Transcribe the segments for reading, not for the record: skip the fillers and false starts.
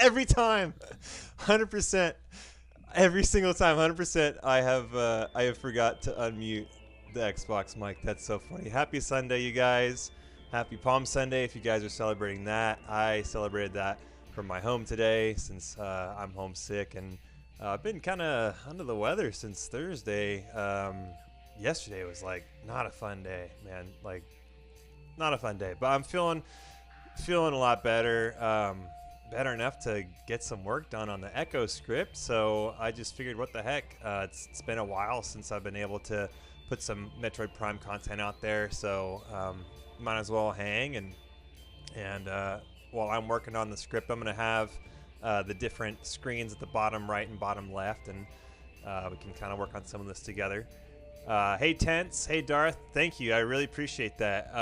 Every time, 100%. Every single time, 100%. I have forgot to unmute the Xbox mic. That's so funny. Happy Sunday, you guys. Happy Palm Sunday if you guys are celebrating that. I celebrated that from my home today since I'm homesick and I've been kind of under the weather since Thursday. Yesterday was like not a fun day, man. Like not a fun day, but I'm feeling a lot better. Better enough to get some work done on the Echo script. So I just figured, what the heck? It's been a while since I've been able to put some Metroid Prime content out there. So might as well hang and while I'm working on the script, I'm gonna have the different screens at the bottom right and bottom left, and we can kind of work on some of this together. Hey Tense, hey Darth, thank you. I really appreciate that.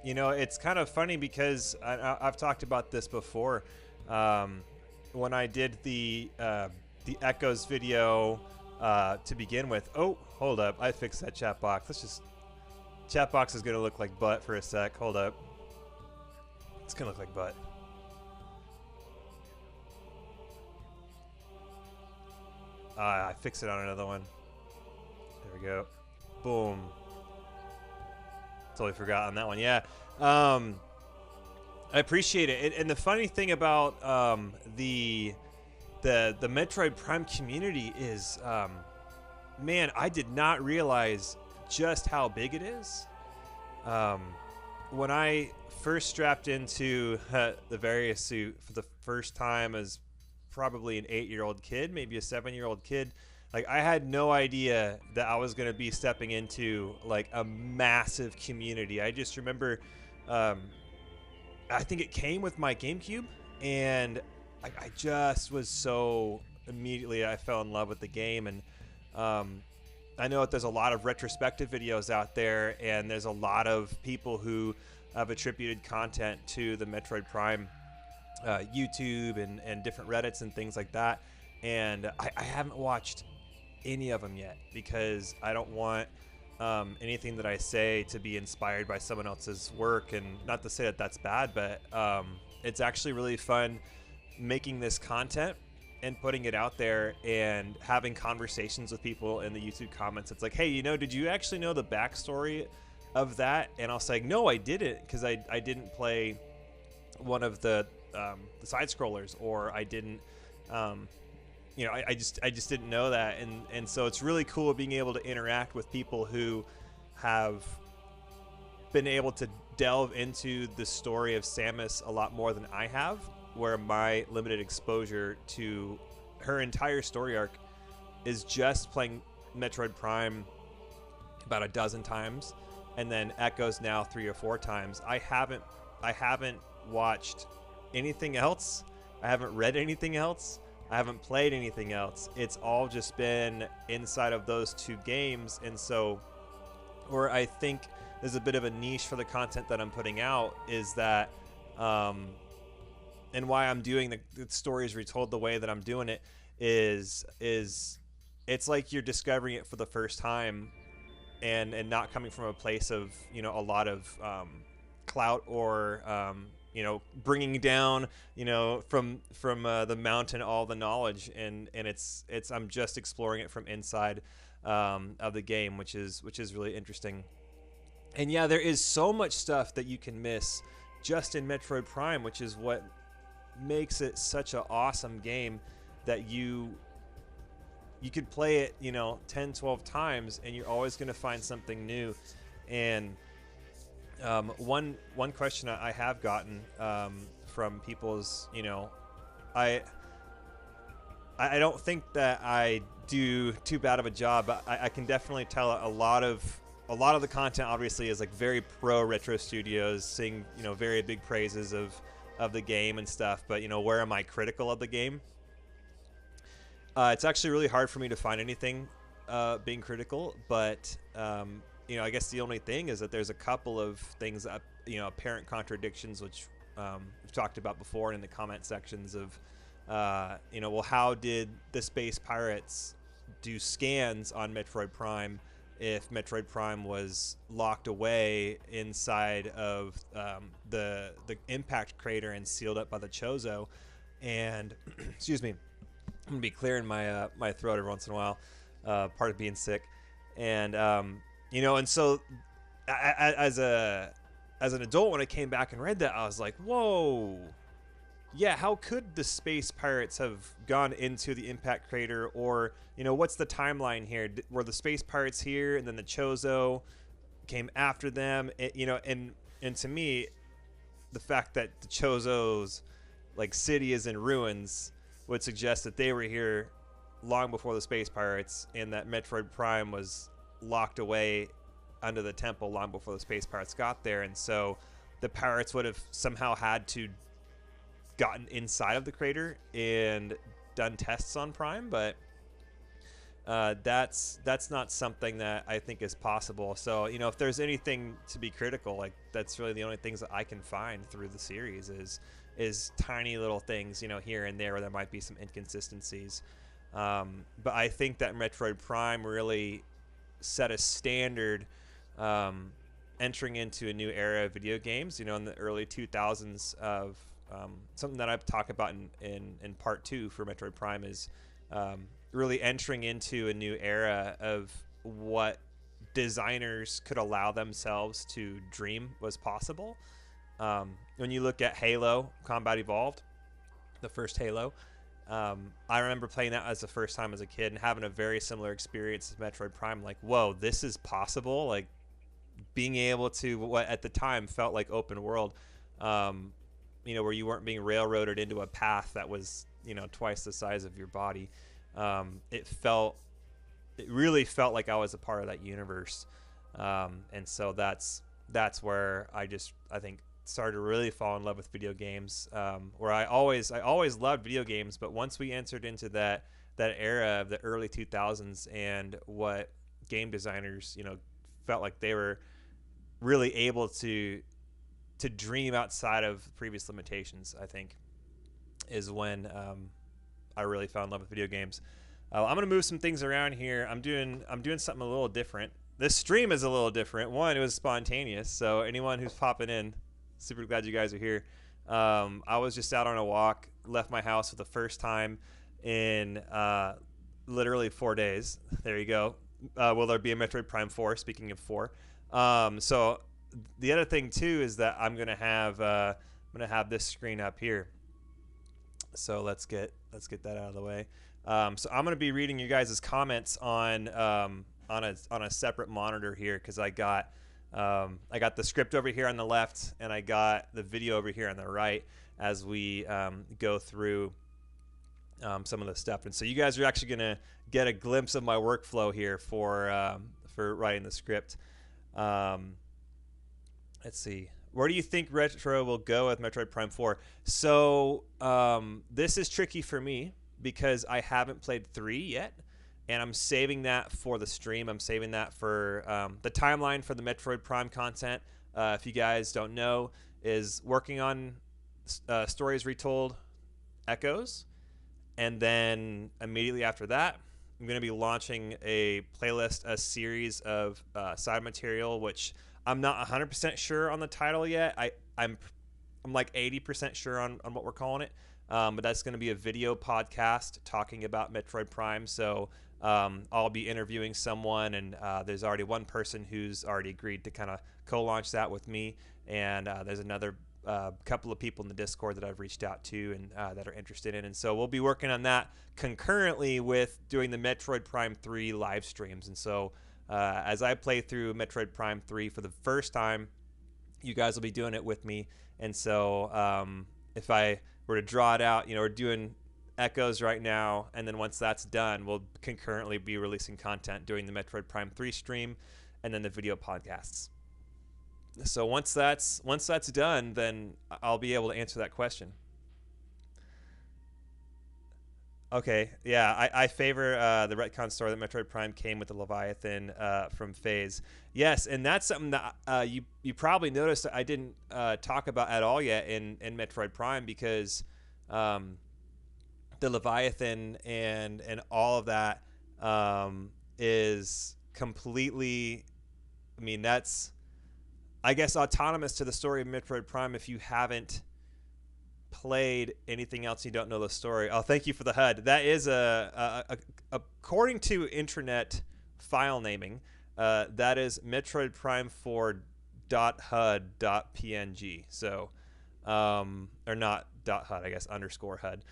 You know, it's kind of funny because I've talked about this before. When I did the Echoes video to begin with. Oh, hold up, I fixed that chat box. Let's just chat box is gonna look like butt for a sec. Hold up, it's gonna look like butt. I fixed it on another one. There we go. Boom. Totally forgot on that one. Yeah. I appreciate it. And the funny thing about the Metroid Prime community is, man, I did not realize just how big it is. When I first strapped into the Various suit for the first time as probably an 8-year-old kid, maybe a 7-year-old kid, like I had no idea that I was going to be stepping into like a massive community. I just remember, I think it came with my GameCube, and I just was so immediately I fell in love with the game. And I know that there's a lot of retrospective videos out there, and there's a lot of people who have attributed content to the Metroid Prime YouTube and different Reddits and things like that. And I haven't watched any of them yet because I don't want anything that I say to be inspired by someone else's work. And not to say that that's bad, but it's actually really fun making this content and putting it out there and having conversations with people in the YouTube comments. It's like, hey, you know, did you actually know the backstory of that? And I'll say, no, I didn't, because I didn't play one of the side scrollers, or I didn't you know, I just didn't know that. And so it's really cool being able to interact with people who have been able to delve into the story of Samus a lot more than I have, where my limited exposure to her entire story arc is just playing Metroid Prime about a dozen times, and then Echoes now 3 or 4 times. I haven't watched anything else. I haven't read anything else. I haven't played anything else. It's all just been inside of those 2 games. And so where I think there's a bit of a niche for the content that I'm putting out is that and why I'm doing the stories retold the way that I'm doing it is it's like you're discovering it for the first time, and not coming from a place of, you know, a lot of clout or you know, bringing down, you know, from the mountain all the knowledge, and it's I'm just exploring it from inside of the game, which is really interesting. And yeah, there is so much stuff that you can miss just in Metroid Prime, which is what makes it such an awesome game, that you could play it, you know, 10, 12 times and you're always going to find something new. And one question I have gotten from people is, you know, I don't think that I do too bad of a job, but I can definitely tell a lot of the content obviously is like very pro Retro Studios, sing, you know, very big praises of the game and stuff. But, you know, where am I critical of the game? It's actually really hard for me to find anything being critical, but you know, I guess the only thing is that there's a couple of things that, you know, apparent contradictions, which we've talked about before in the comment sections of, you know, well, how did the Space Pirates do scans on Metroid Prime if Metroid Prime was locked away inside of the impact crater and sealed up by the Chozo? And excuse me, I'm gonna be clearing my throat every once in a while, part of being sick, and and so as an adult, when I came back and read that, I was like, whoa, yeah, how could the space pirates have gone into the impact crater? Or what's the timeline here? Were the space pirates here and then the Chozo came after them? And to me, the fact that the Chozo's like city is in ruins would suggest that they were here long before the space pirates, and that Metroid Prime was locked away under the temple long before the space pirates got there. And so the pirates would have somehow had to gotten inside of the crater and done tests on Prime, but that's not something that I think is possible. So if there's anything to be critical, like that's really the only things that I can find through the series is tiny little things here and there where there might be some inconsistencies. But I think that Metroid Prime really set a standard, entering into a new era of video games. In the early 2000s of something that I've talked about in part 2 for Metroid Prime is really entering into a new era of what designers could allow themselves to dream was possible. When you look at Halo Combat Evolved, the first Halo, I remember playing that as the first time as a kid and having a very similar experience as Metroid Prime. Like, whoa, this is possible. Like being able to what at the time felt like open world, where you weren't being railroaded into a path that was, twice the size of your body. It really felt like I was a part of that universe. And so that's where I think started to really fall in love with video games, where I always loved video games, but once we entered into that era of the early 2000s and what game designers felt like they were really able to dream outside of previous limitations, I think is when I really fell in love with video games. I'm gonna move some things around here. I'm doing something a little different. This stream is a little different. One, it was spontaneous, so anyone who's popping in, super glad you guys are here. I was just out on a walk, left my house for the first time in literally 4 days. There you go. Will there be a Metroid Prime 4? Speaking of 4, so the other thing too is that I'm gonna have this screen up here. So let's get that out of the way. So I'm gonna be reading you guys' comments on a separate monitor here, because I got the script over here on the left and I got the video over here on the right as we go through some of the stuff. And so you guys are actually gonna get a glimpse of my workflow here for writing the script. Let's see. Where do you think Retro will go with Metroid Prime 4? So this is tricky for me because I haven't played 3 yet, and I'm saving that for the stream. I'm saving that for the timeline for the Metroid Prime content. If you guys don't know, is working on Stories Retold Echoes, and then immediately after that, I'm going to be launching a playlist, a series of side material, which I'm not 100% sure on the title yet. I'm like 80% sure on what we're calling it. But that's going to be a video podcast talking about Metroid Prime. So I'll be interviewing someone, and there's already one person who's already agreed to kind of co-launch that with me. And there's another couple of people in the Discord that I've reached out to and that are interested in. And so we'll be working on that concurrently with doing the Metroid Prime 3 live streams. And so as I play through Metroid Prime 3 for the first time, you guys will be doing it with me. And so if I were to draw it out, we're doing Echoes right now, and then once that's done, we'll concurrently be releasing content doing the Metroid Prime 3 stream and then the video podcasts. So once that's done, then I'll be able to answer that question. Okay, yeah, I favor the retcon story that Metroid Prime came with the Leviathan from Phase. Yes, and that's something that you probably noticed that I didn't talk about at all yet in Metroid Prime, because the Leviathan and all of that is completely, I mean, that's, I guess, autonomous to the story of Metroid Prime if you haven't played anything else you don't know the story. Oh, thank you for the HUD. That is according to internet file naming, that is Metroid Prime 4 .hud.png. So, or not .hud, I guess underscore HUD.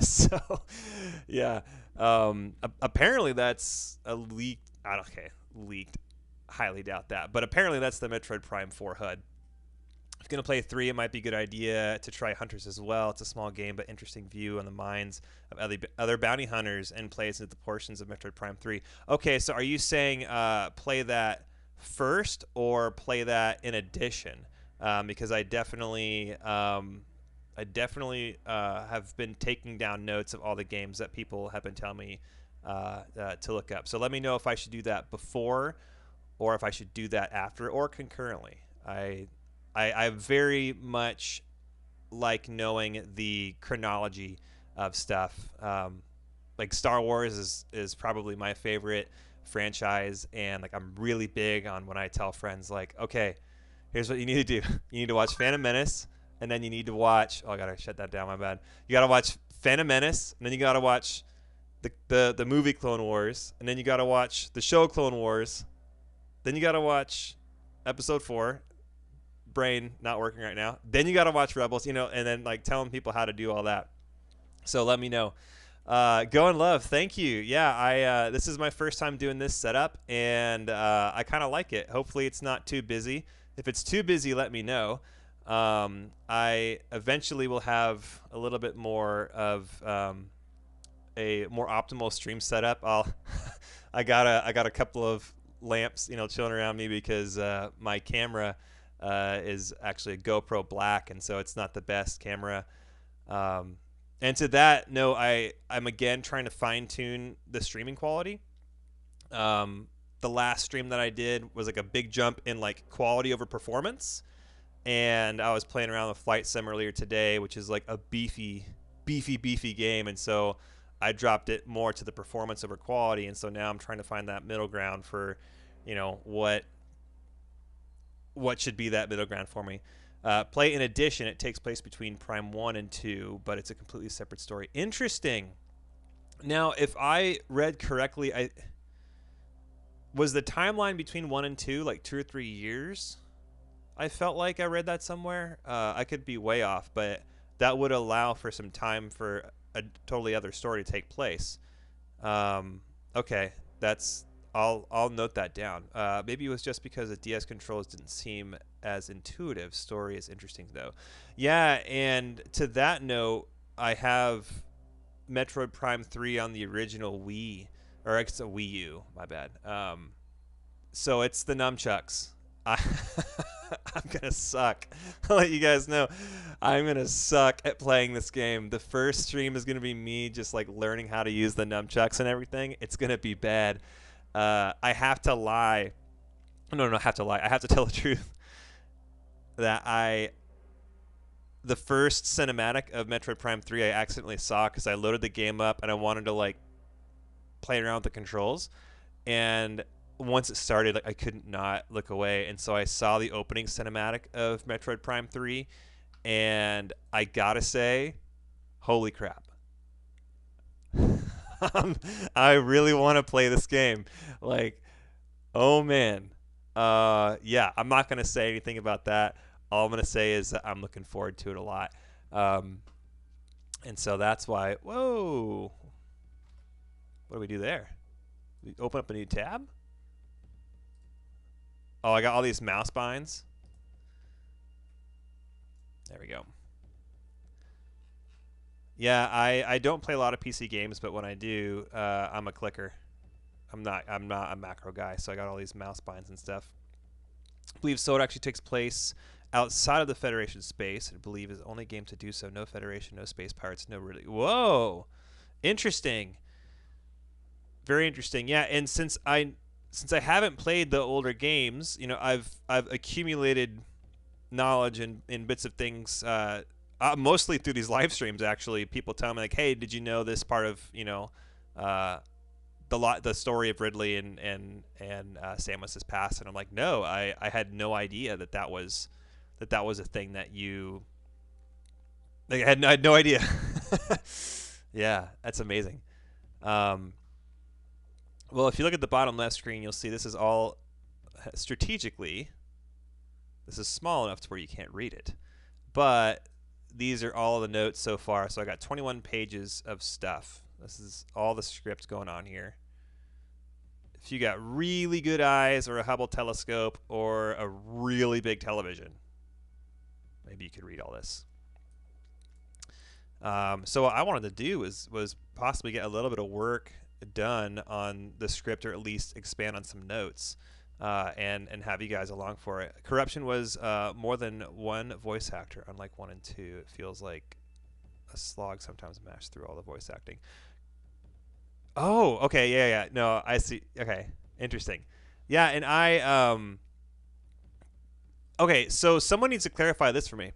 So, yeah. Apparently that's a leaked. I don't okay, leaked. Highly doubt that, but apparently that's the Metroid Prime 4 HUD. If you're going to play 3, it might be a good idea to try Hunters as well. It's a small game, but interesting view on the minds of other bounty hunters and plays into the portions of Metroid Prime 3. Okay, so are you saying play that first or play that in addition? Because I definitely have been taking down notes of all the games that people have been telling me to look up. So let me know if I should do that before or if I should do that after or concurrently. I very much like knowing the chronology of stuff. Like Star Wars is probably my favorite franchise, and like I'm really big on when I tell friends like, okay, here's what you need to do. You need to watch Phantom Menace, and then you need to watch. Oh, I gotta shut that down. My bad. You gotta watch Phantom Menace, and then you gotta watch the movie Clone Wars, and then you gotta watch the show Clone Wars. Then you gotta watch Episode 4. Brain not working right now. Then you got to watch Rebels, and then like telling people how to do all that. So let me know. Go in love. Thank you. Yeah, this is my first time doing this setup, and I kind of like it. Hopefully it's not too busy. If it's too busy, let me know. I eventually will have a little bit more of a more optimal stream setup. I got a couple of lamps, chilling around me because my camera is actually a GoPro Black, and so it's not the best camera. And to that note, I'm again trying to fine tune the streaming quality. The last stream that I did was like a big jump in like quality over performance, and I was playing around with Flight Sim earlier today, which is like a beefy game, and so I dropped it more to the performance over quality, and so now I'm trying to find that middle ground for, what should be that middle ground for me. Play in addition, it takes place between Prime 1 and 2, but it's a completely separate story. Interesting. Now, if I read correctly, was the timeline between 1 and 2 like 2 or 3 years? I felt like I read that somewhere. I could be way off, but that would allow for some time for a totally other story to take place. Okay, I'll note that down. Maybe it was just because the DS controls didn't seem as intuitive. Story is interesting, though. Yeah, and to that note, I have Metroid Prime 3 on the original Wii, or it's a Wii U, my bad. So it's the nunchucks. I'm going to suck. I'll let you guys know. I'm going to suck at playing this game. The first stream is going to be me just like learning how to use the nunchucks and everything. It's going to be bad. I have to lie. No, I have to lie. I have to tell the truth that the first cinematic of Metroid Prime 3 I accidentally saw because I loaded the game up and I wanted to like play around with the controls, and once it started, like I couldn't not look away, and so I saw the opening cinematic of Metroid Prime 3, and I gotta say, holy crap. I really want to play this game. Like, oh man. Yeah, I'm not going to say anything about that. All I'm going to say is that I'm looking forward to it a lot. And so that's why, whoa. What do we do there? We open up a new tab? Oh, I got all these mouse binds. There we go. Yeah, I don't play a lot of PC games, but when I do, I'm a clicker. I'm not a macro guy, so I got all these mouse binds and stuff. I believe Sword actually takes place outside of the Federation space. I believe is the only game to do so. No Federation, no space pirates, no really. Whoa, interesting. Very interesting. Yeah, and since I haven't played the older games, I've accumulated knowledge in bits of things. Mostly through these live streams, actually. People tell me like, "Hey, did you know this part of the story of Ridley and Samus's past?" And I'm like, "No, I had no idea that was a thing that Like, I had no idea. Yeah, that's amazing. Um, well, if you look at the bottom left screen, you'll see this is all strategically. This is small enough to where you can't read it, but these are all the notes so far. So I got 21 pages of stuff. This is all the script going on here. If you got really good eyes or a Hubble telescope or a really big television, maybe you could read all this. So what I wanted to do was possibly get a little bit of work done on the script, or at least expand on some notes, and have you guys along for it. Corruption was more than one voice actor, unlike 1 and 2. It feels like a slog sometimes mashed through all the voice acting. Oh, okay, yeah. No, I see. Okay, interesting. Yeah, and okay, so someone needs to clarify this for me,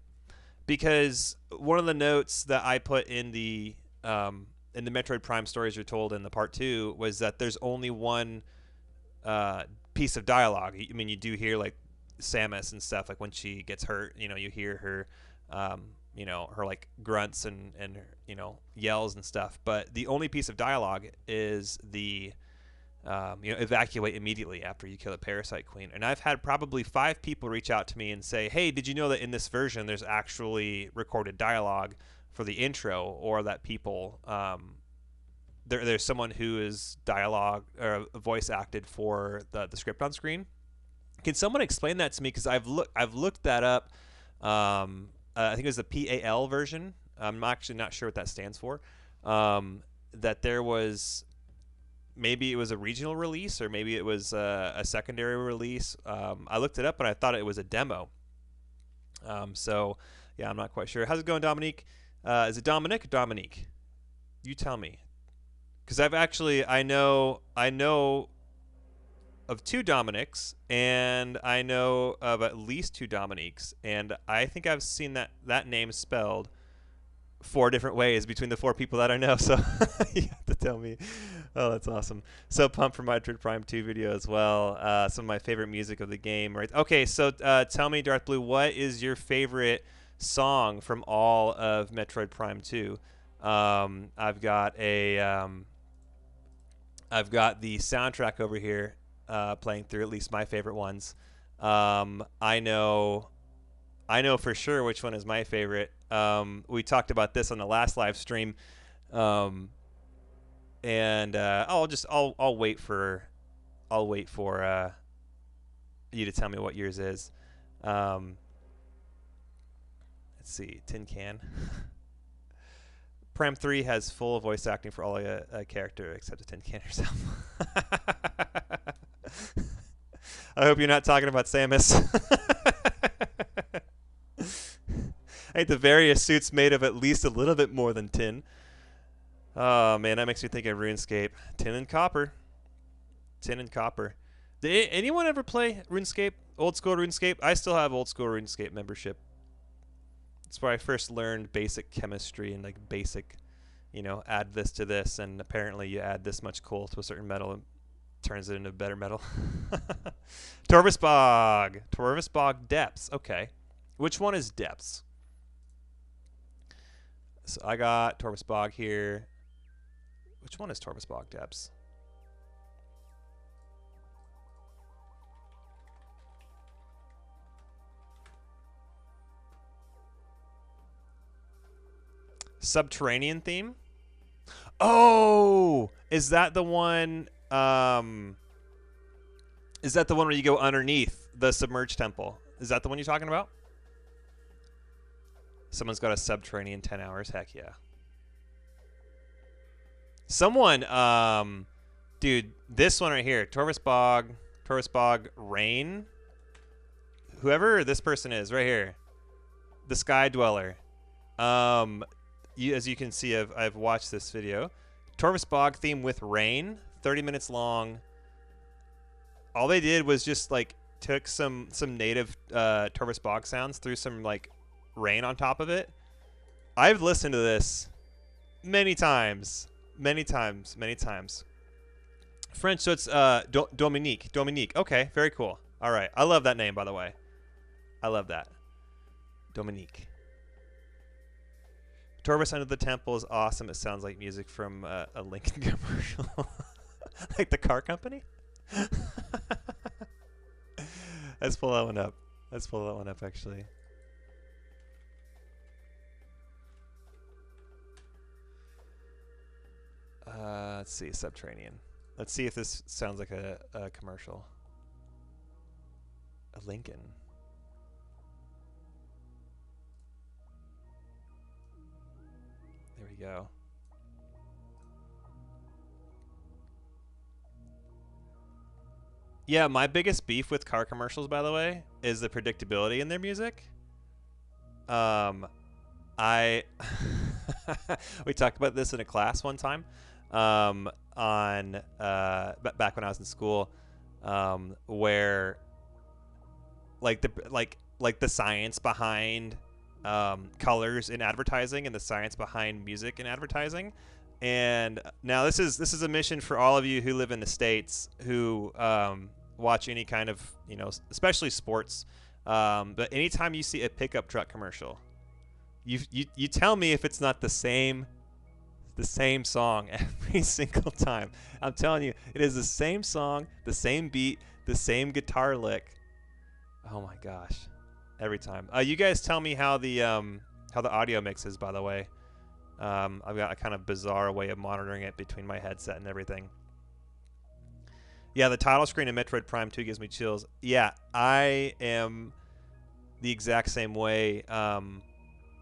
because one of the notes that I put in the Metroid Prime stories you're told in the part 2 was that there's only one piece of dialogue. I mean, you do hear like Samus and stuff, like when she gets hurt, you hear her her like grunts and yells and stuff. But the only piece of dialogue is the evacuate immediately after you kill a parasite queen. And I've had probably 5 people reach out to me and say, hey, did you know that in this version there's actually recorded dialogue for the intro, or that people there's someone who is dialogue or voice acted for the script on screen. Can someone explain that to me? Because I've looked that up. I think it was the PAL version. I'm actually not sure what that stands for. That there was, maybe it was a regional release, or maybe it was a secondary release. I looked it up, but I thought it was a demo. So yeah, I'm not quite sure. How's it going, Dominique? Is it Dominic or Dominique? You tell me. Because I know of 2 Dominics, and I know of at least 2 Dominiques, and I think I've seen that name spelled 4 different ways between the 4 people that I know. So you have to tell me. Oh, that's awesome. So pumped for Metroid Prime 2 video as well. Some of my favorite music of the game. Right. Okay, so tell me, Darth Blue, what is your favorite song from all of Metroid Prime 2? I've got the soundtrack over here playing through, at least my favorite ones. I know for sure which one is my favorite. We talked about this on the last live stream, and I'll wait for you to tell me what yours is. Let's see, Tin Can. Prime 3 has full voice acting for all a character except a Tin Can herself. I hope you're not talking about Samus. I hate the various suits made of at least a little bit more than tin. Oh man, that makes me think of RuneScape. Tin and copper. Tin and copper. Did anyone ever play RuneScape? Old school RuneScape? I still have old school RuneScape membership. It's where I first learned basic chemistry and like basic, add this to this, and apparently you add this much coal to a certain metal and turns it into better metal. Torvusbog Depths. Okay. Which one is Depths? So I got Torvusbog here. Which one is Torvusbog Depths? Subterranean theme? Oh, is that the one? Is that the one where you go underneath the submerged temple? Is that the one you're talking about? Someone's got a subterranean 10 hours. Heck yeah. Someone, dude, this one right here, Torvusbog Rain. Whoever this person is, right here, the Sky Dweller. As you can see, I've watched this video. Torvusbog theme with rain, 30 minutes long. All they did was just like took some native Torvusbog sounds, threw some like rain on top of it. I've listened to this many times. French, so it's Dominique. Okay, very cool. All right, I love that name, by the way. I love that. Dominique. Torvus Under the Temple is awesome. It sounds like music from a Lincoln commercial. Like the car company? Let's pull that one up. Let's pull that one up, actually. Let's see, Subterranean. Let's see if this sounds like a commercial. A Lincoln. There we go. Yeah, my biggest beef with car commercials, by the way, is the predictability in their music. I we talked about this in a class one time, on back when I was in school, where like the science behind colors in advertising and the science behind music in advertising. And now this is a mission for all of you who live in the States who watch any kind of, especially sports. But anytime you see a pickup truck commercial, you tell me if it's not the same song every single time. I'm telling you, it is the same song, the same beat, the same guitar lick. Oh my gosh, every time. You guys tell me how the audio mixes, by the way. I've got a kind of bizarre way of monitoring it between my headset and everything. Yeah, the title screen in Metroid Prime 2 gives me chills. Yeah, I am the exact same way, and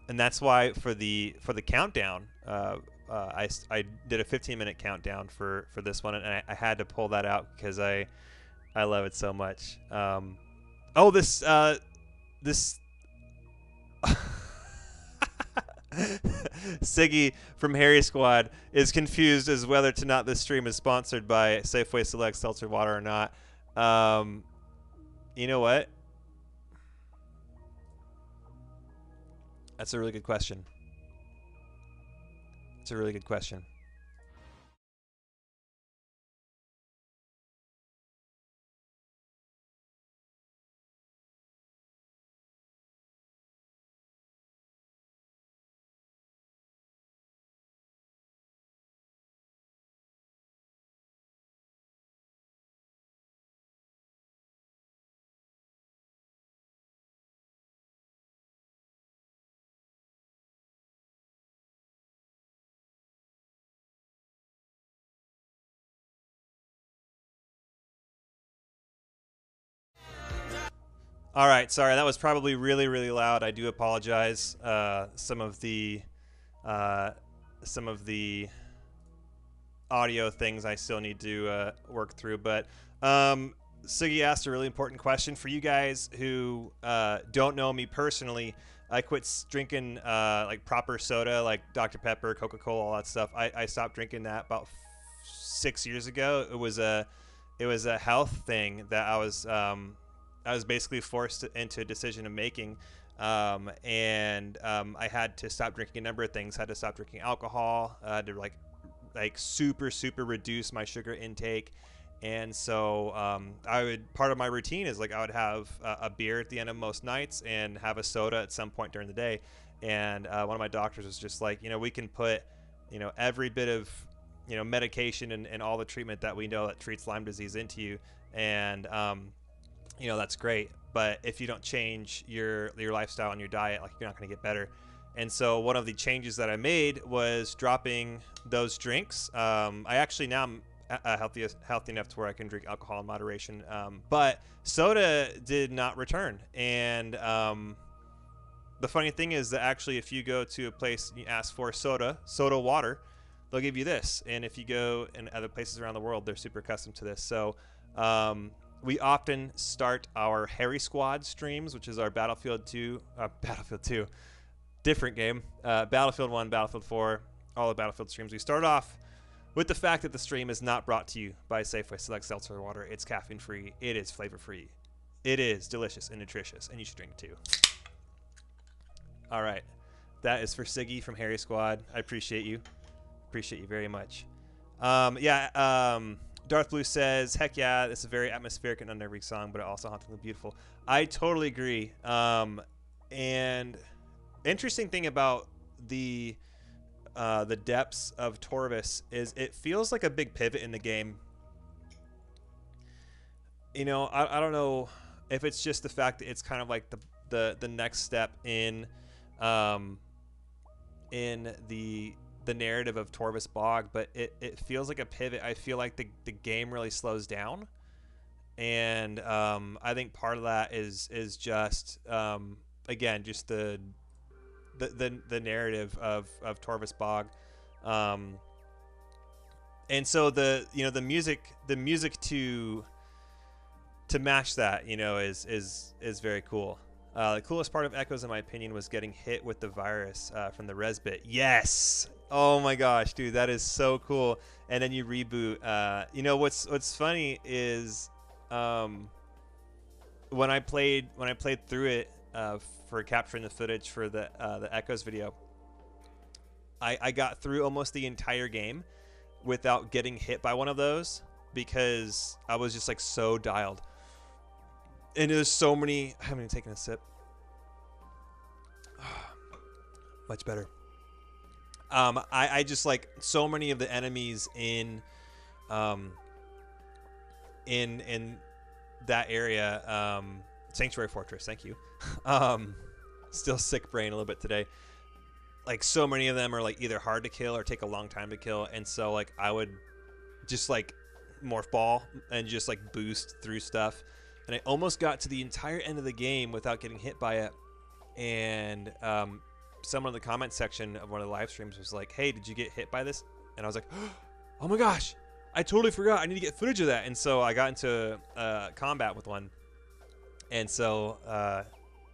that's why for the countdown, I did a 15-minute countdown for this one, and I had to pull that out because I love it so much. Oh, this Siggy from Harry Squad is confused as whether or not this stream is sponsored by Safeway Select Seltzer Water or not. You know what? That's a really good question. It's a really good question. All right, sorry, that was probably really, really loud. I do apologize. Some of the audio things I still need to work through. But Siggy asked a really important question for you guys who don't know me personally. I quit drinking like proper soda, like Dr. Pepper, Coca-Cola, all that stuff. I stopped drinking that about 6 years ago. It was a health thing that I was basically forced into a decision of making, and I had to stop drinking a number of things. I had to stop drinking alcohol, to like super reduce my sugar intake, and so part of my routine is like I would have a beer at the end of most nights and have a soda at some point during the day. And one of my doctors was just like, we can put every bit of medication and all the treatment that we know that treats Lyme disease into you, and that's great, but if you don't change your lifestyle and your diet, like, you're not going to get better. And so one of the changes that I made was dropping those drinks. I actually now I'm healthy enough to where I can drink alcohol in moderation, but soda did not return. And the funny thing is that actually, if you go to a place and you ask for soda water, they'll give you this. And if you go in other places around the world, they're super accustomed to this. So we often start our Harry Squad streams, which is our Battlefield 2, different game, Battlefield 1, Battlefield 4, all the Battlefield streams. We start off with the fact that the stream is not brought to you by Safeway Select Seltzer Water. It's caffeine free. It is flavor free. It is delicious and nutritious, and you should drink it too. All right. That is for Siggy from Harry Squad. I appreciate you. Appreciate you very much. Darth Blue says, heck yeah, this is a very atmospheric and unnerving song, but also hauntingly beautiful. I totally agree. And interesting thing about the the depths of Torvis is it feels like a big pivot in the game. You know, I don't know if it's just the fact that it's kind of like the next step um, in the narrative of Torvis Bog, but it feels like a pivot. I feel like the game really slows down, and I think part of that is just again just the narrative of Torvis Bog, and so the music to match that is very cool. The coolest part of Echoes, in my opinion, was getting hit with the virus from the Resbit. Yes. Oh my gosh, dude, that is so cool. And then you reboot. What's funny is when I played through it for capturing the footage for the Echoes video, I got through almost the entire game without getting hit by one of those because I was just like so dialed. And there's so many. I haven't even taken a sip. Much better. I just like so many of the enemies in that area. Sanctuary Fortress. Thank you. Still sick brain a little bit today. Like so many of them are like either hard to kill or take a long time to kill, and so like I would just like morph ball and just like boost through stuff. And I almost got to the entire end of the game without getting hit by it. And someone in the comment section of one of the live streams was like, hey, did you get hit by this? And I was like, oh my gosh, I totally forgot. I need to get footage of that. And so I got into combat with one. And so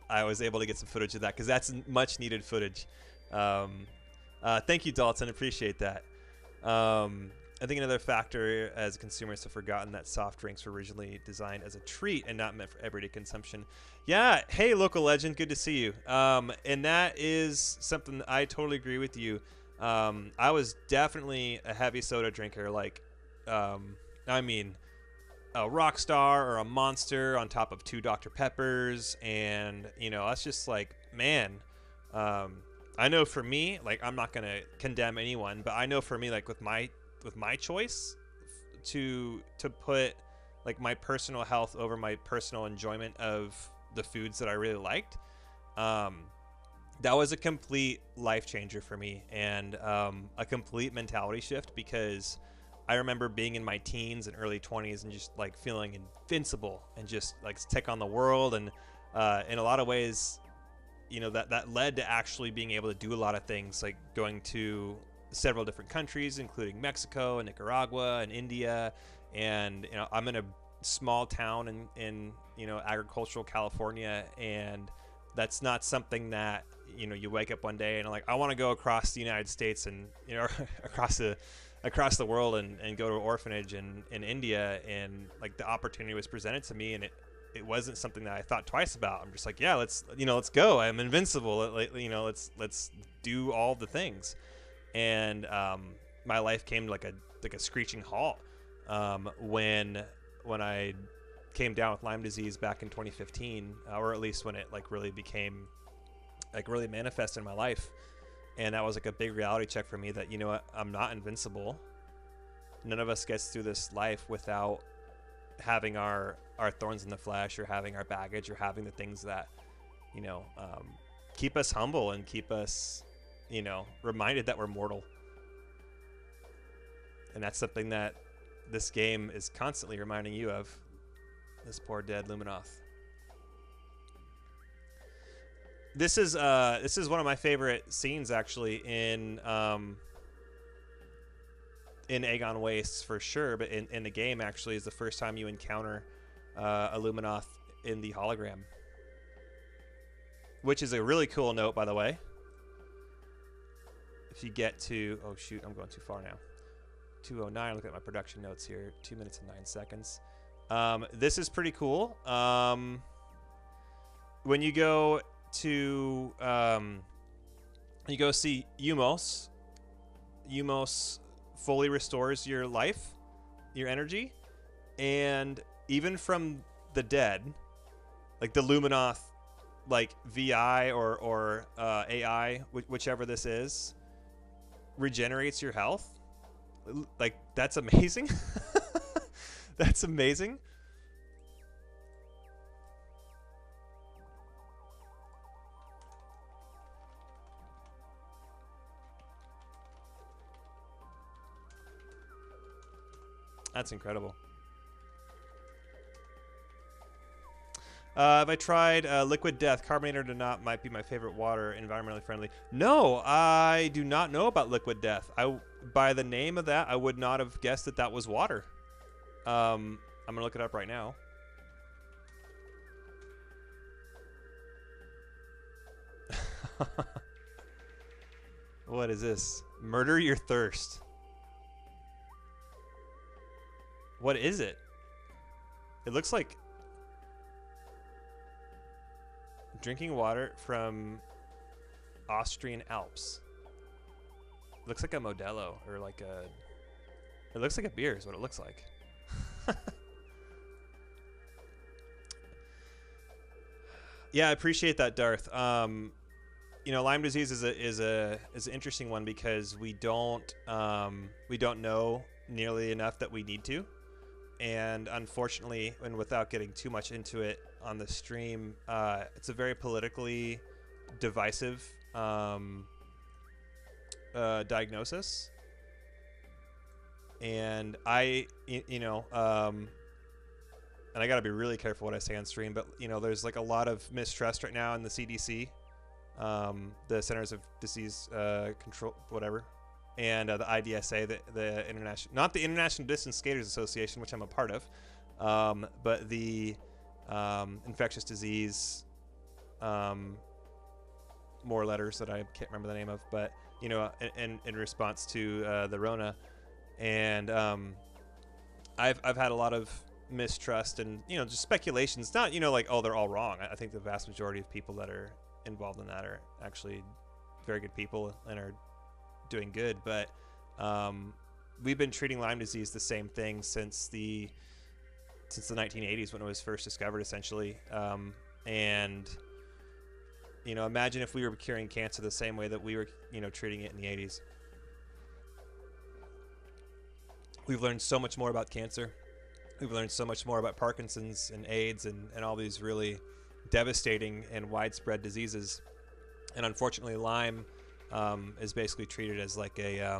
I was able to get some footage of that because that's much needed footage. Thank you, Dalton. Appreciate that. I think another factor as a consumer is to have forgotten that soft drinks were originally designed as a treat and not meant for everyday consumption. Yeah. Hey, local legend. Good to see you. And that is something that I totally agree with you. I was definitely a heavy soda drinker. Like, I mean, a Rockstar or a Monster on top of 2 Dr. Peppers. And, that's just like, man, I know for me, like, I'm not going to condemn anyone, but I know for me, like with my choice to put like my personal health over my personal enjoyment of the foods that I really liked, that was a complete life changer for me and a complete mentality shift, because I remember being in my teens and early 20s and just like feeling invincible and just like take on the world, and in a lot of ways that led to actually being able to do a lot of things, like going to several different countries, including Mexico and Nicaragua and India. And, I'm in a small town in agricultural California. And that's not something that, you wake up one day and like, I want to go across the United States and, across the world and go to an orphanage in India. And like the opportunity was presented to me, and it wasn't something that I thought twice about. I'm just like, yeah, let's go. I'm invincible. Let's do all the things. And my life came like a screeching halt when I came down with Lyme disease back in 2015, or at least when it like really became like really manifested in my life. And that was like a big reality check for me that, what, I'm not invincible. None of us gets through this life without having our thorns in the flesh, or having our baggage, or having the things that keep us humble and keep us reminded that we're mortal. And that's something that this game is constantly reminding you of. This poor dead Luminoth. This is one of my favorite scenes actually in Aegon Wastes for sure, but in the game actually is the first time you encounter a Luminoth in the hologram, which is a really cool note, by the way. If you get to, oh shoot, I'm going too far now. 2:09. Look at my production notes here. 2 minutes and 9 seconds. This is pretty cool. When you go to you go see Umos fully restores your life, your energy, and even from the dead, like the Luminoth, like VI or AI, whichever this is, regenerates your health. Like, that's amazing. That's amazing. That's incredible. Have I tried Liquid Death? Carbonated or not, might be my favorite water, environmentally friendly. No, I do not know about Liquid Death. By the name of that, I would not have guessed that that was water. I'm going to look it up right now. What is this? Murder your thirst. What is it? It looks like drinking water from Austrian Alps. It looks like a Modelo or like a... It looks like a beer is what it looks like. Yeah, I appreciate that, Darth. You know, Lyme disease is an interesting one because we don't know nearly enough that we need to. And unfortunately, and without getting too much into it on the stream, it's a very politically divisive diagnosis. And and I got to be really careful what I say on stream, but, you know, there's like a lot of mistrust right now in the CDC, the Centers of Disease Control, whatever. And the IDSA, the international, not the International Distance Skaters Association, which I'm a part of, but the infectious disease, more letters that I can't remember the name of, but, you know, in response to the Rona, and I've had a lot of mistrust and, you know, just speculations. Not, you know, like, oh, they're all wrong. I think the vast majority of people that are involved in that are actually very good people and are doing good, but we've been treating Lyme disease the same thing since the 1980s when it was first discovered, essentially. And, you know, imagine if we were curing cancer the same way that we were, you know, treating it in the 80s. We've learned so much more about cancer. We've learned so much more about Parkinson's and AIDS and all these really devastating and widespread diseases. And unfortunately, Lyme is basically treated as like a,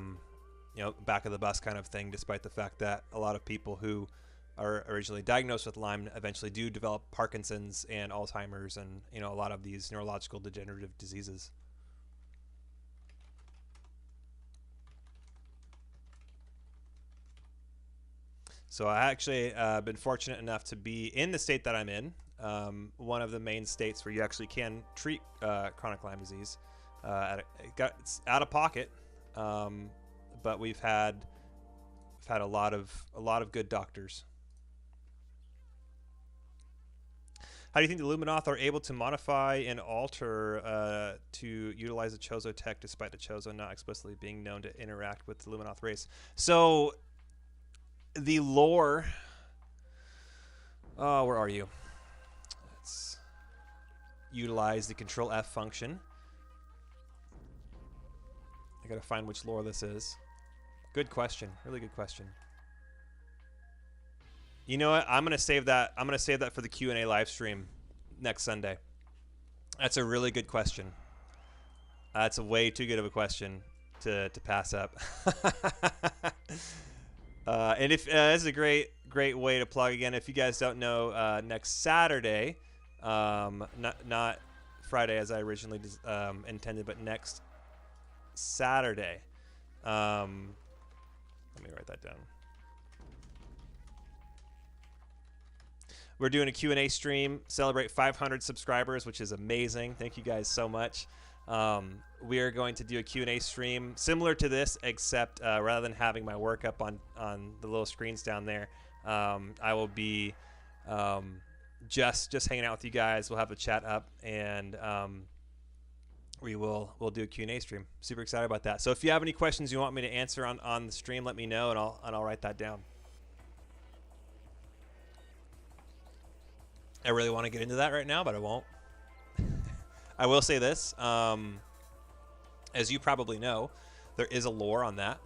you know, back of the bus kind of thing, despite the fact that a lot of people who are originally diagnosed with Lyme eventually do develop Parkinson's and Alzheimer's and, you know, a lot of these neurological degenerative diseases. So I actually been fortunate enough to be in the state that I'm in, one of the main states where you actually can treat chronic Lyme disease. It's out of pocket, but we've had a lot of good doctors. How do you think the Luminoth are able to modify and alter to utilize the Chozo tech, despite the Chozo not explicitly being known to interact with the Luminoth race? So the lore. Oh, where are you? Let's utilize the Control F function. I gotta find which lore this is. Good question. Really good question. You know what? I'm gonna save that. I'm gonna save that for the Q&A live stream next Sunday. That's a really good question. That's a way too good of a question to pass up. And if this is a great way to plug again. If you guys don't know, next Saturday, not Friday as I originally intended, but next Saturday. Let me write that down. We're doing a Q&A stream, celebrate 500 subscribers, which is amazing. Thank you guys so much. We are going to do a Q&A stream similar to this, except rather than having my work up on the little screens down there, I will be just hanging out with you guys. We'll have the chat up, and we'll do a Q&A stream. Super excited about that. So if you have any questions you want me to answer on the stream, let me know, and I'll write that down. I really want to get into that right now, but I won't. I will say this. As you probably know, There is a lore on that.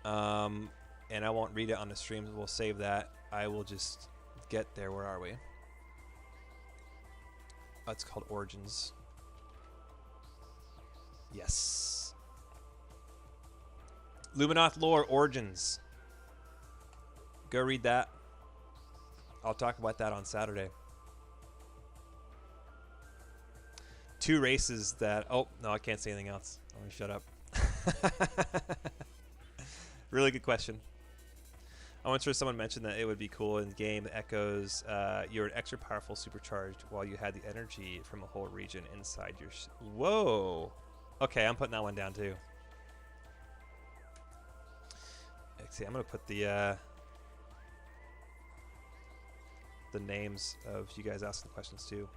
And I won't read it on the streams. We'll save that. I will just get there. Where are we? Oh, it's called Origins. Yes. Luminoth lore Origins. Go read that. I'll talk about that on Saturday. 2 races that... Oh, no, I can't say anything else. Let me shut up. Really good question. I once heard someone mention that it would be cool in game echoes you're an extra powerful supercharged while you had the energy from a whole region inside your... Whoa. Okay, I'm putting that one down too. See, I'm going to put the names of you guys asking the questions too.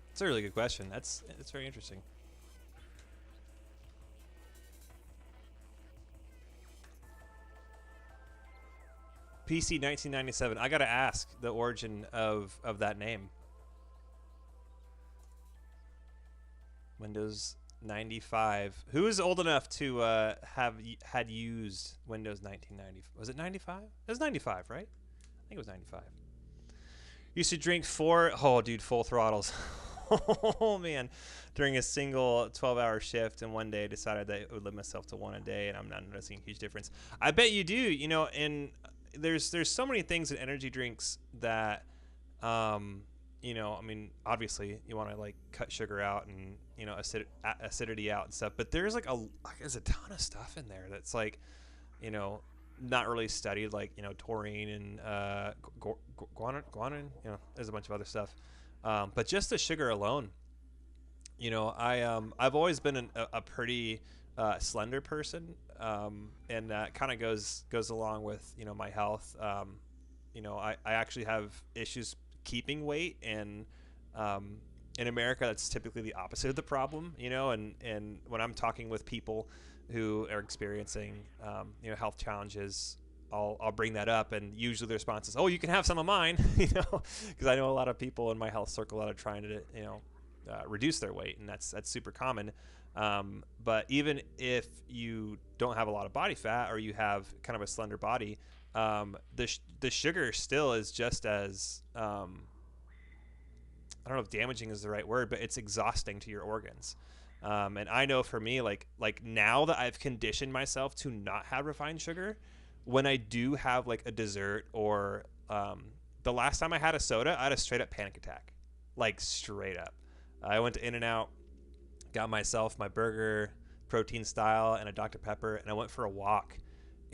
That's a really good question. That's very interesting. PC 1997. I gotta ask the origin of that name. Windows 95. Who is old enough to had used Windows 1990? Was it 95? It was 95, right? I think it was 95. Used to drink full throttles. Oh man, during a single 12-hour shift, and one day I decided that I would limit myself to 1 a day, and I'm not noticing a huge difference. I bet you do. You know, and there's so many things in energy drinks that, you know, I mean, obviously you want to like cut sugar out and, you know, acidity out and stuff, but there's like there's a ton of stuff in there that's like, you know, not really studied, like, you know, taurine and guanine, you know, there's a bunch of other stuff. But just the sugar alone, you know, I've always been a pretty slender person, and that kind of goes along with, you know, my health. You know, I actually have issues keeping weight, and in America, that's typically the opposite of the problem, you know, and when I'm talking with people who are experiencing, you know, health challenges, I'll bring that up, and usually the response is, "Oh, you can have some of mine," you know, because I know a lot of people in my health circle that are trying to, you know, reduce their weight, and that's super common. But even if you don't have a lot of body fat, or you have kind of a slender body, the sugar still is just as I don't know if damaging is the right word, but it's exhausting to your organs. And I know for me, like now that I've conditioned myself to not have refined sugar, when I do have like a dessert or the last time I had a soda, I had a straight up panic attack, like straight up. I went to In-N-Out, got myself my burger, protein style, and a Dr. Pepper, and I went for a walk,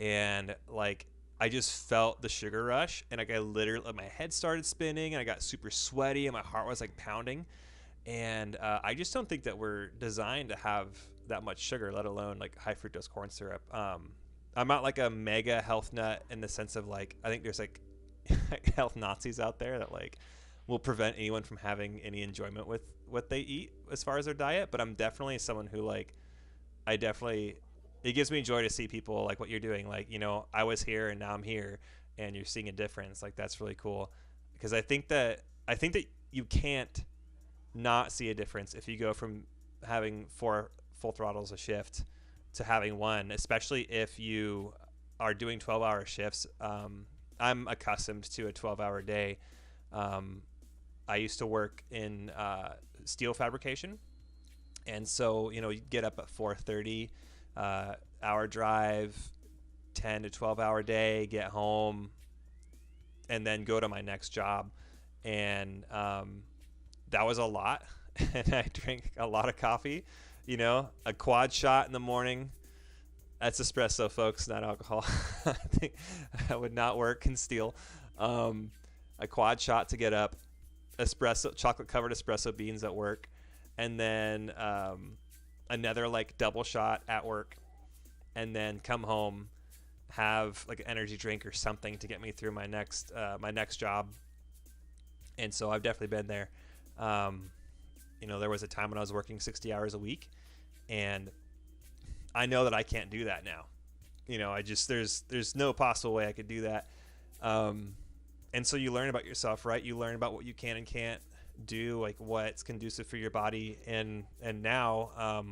and like I just felt the sugar rush, and like I literally, like, my head started spinning, and I got super sweaty, and my heart was like pounding, and I just don't think that we're designed to have that much sugar, let alone like high fructose corn syrup. I'm not like a mega health nut in the sense of like, I think there's like health Nazis out there that like will prevent anyone from having any enjoyment with what they eat as far as their diet. But I'm definitely someone who like, it gives me joy to see people like what you're doing. Like, you know, I was here and now I'm here, and you're seeing a difference. Like, that's really cool, because I think that you can't not see a difference if you go from having 4 full throttles a shift to having 1, especially if you are doing 12-hour shifts. I'm accustomed to a 12-hour day. I used to work in steel fabrication, and so, you know, you get up at 4:30, hour drive, 10 to 12-hour day, get home, and then go to my next job. And that was a lot, and I drank a lot of coffee. You know, a quad shot in the morning. That's espresso, folks, not alcohol. I think that would not work in steel. A quad shot to get up, espresso, chocolate-covered espresso beans at work, and then another like double shot at work, and then come home, have like an energy drink or something to get me through my next job. And so I've definitely been there. You know, there was a time when I was working 60 hours a week, And I know that I can't do that now. I just there's no possible way I could do that. Um, and so you learn about yourself, right? You learn about what you can and can't do, like what's conducive for your body. And now,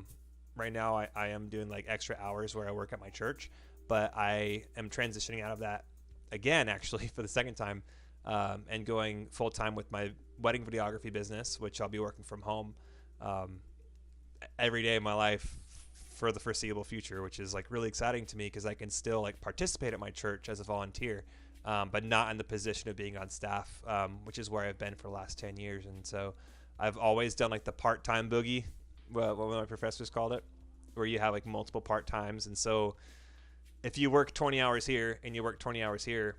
right now, I am doing like extra hours where I work at my church, but I am transitioning out of that again, actually, for the second time, and going full time with my wedding videography business, which I'll be working from home um, every day of my life for the foreseeable future, which is like really exciting to me because I can still like participate at my church as a volunteer, but not in the position of being on staff, which is where I've been for the last 10 years. And so I've always done like the part-time boogie, what one of my professors called it, where you have like multiple part-times. And so if you work 20 hours here and you work 20 hours here,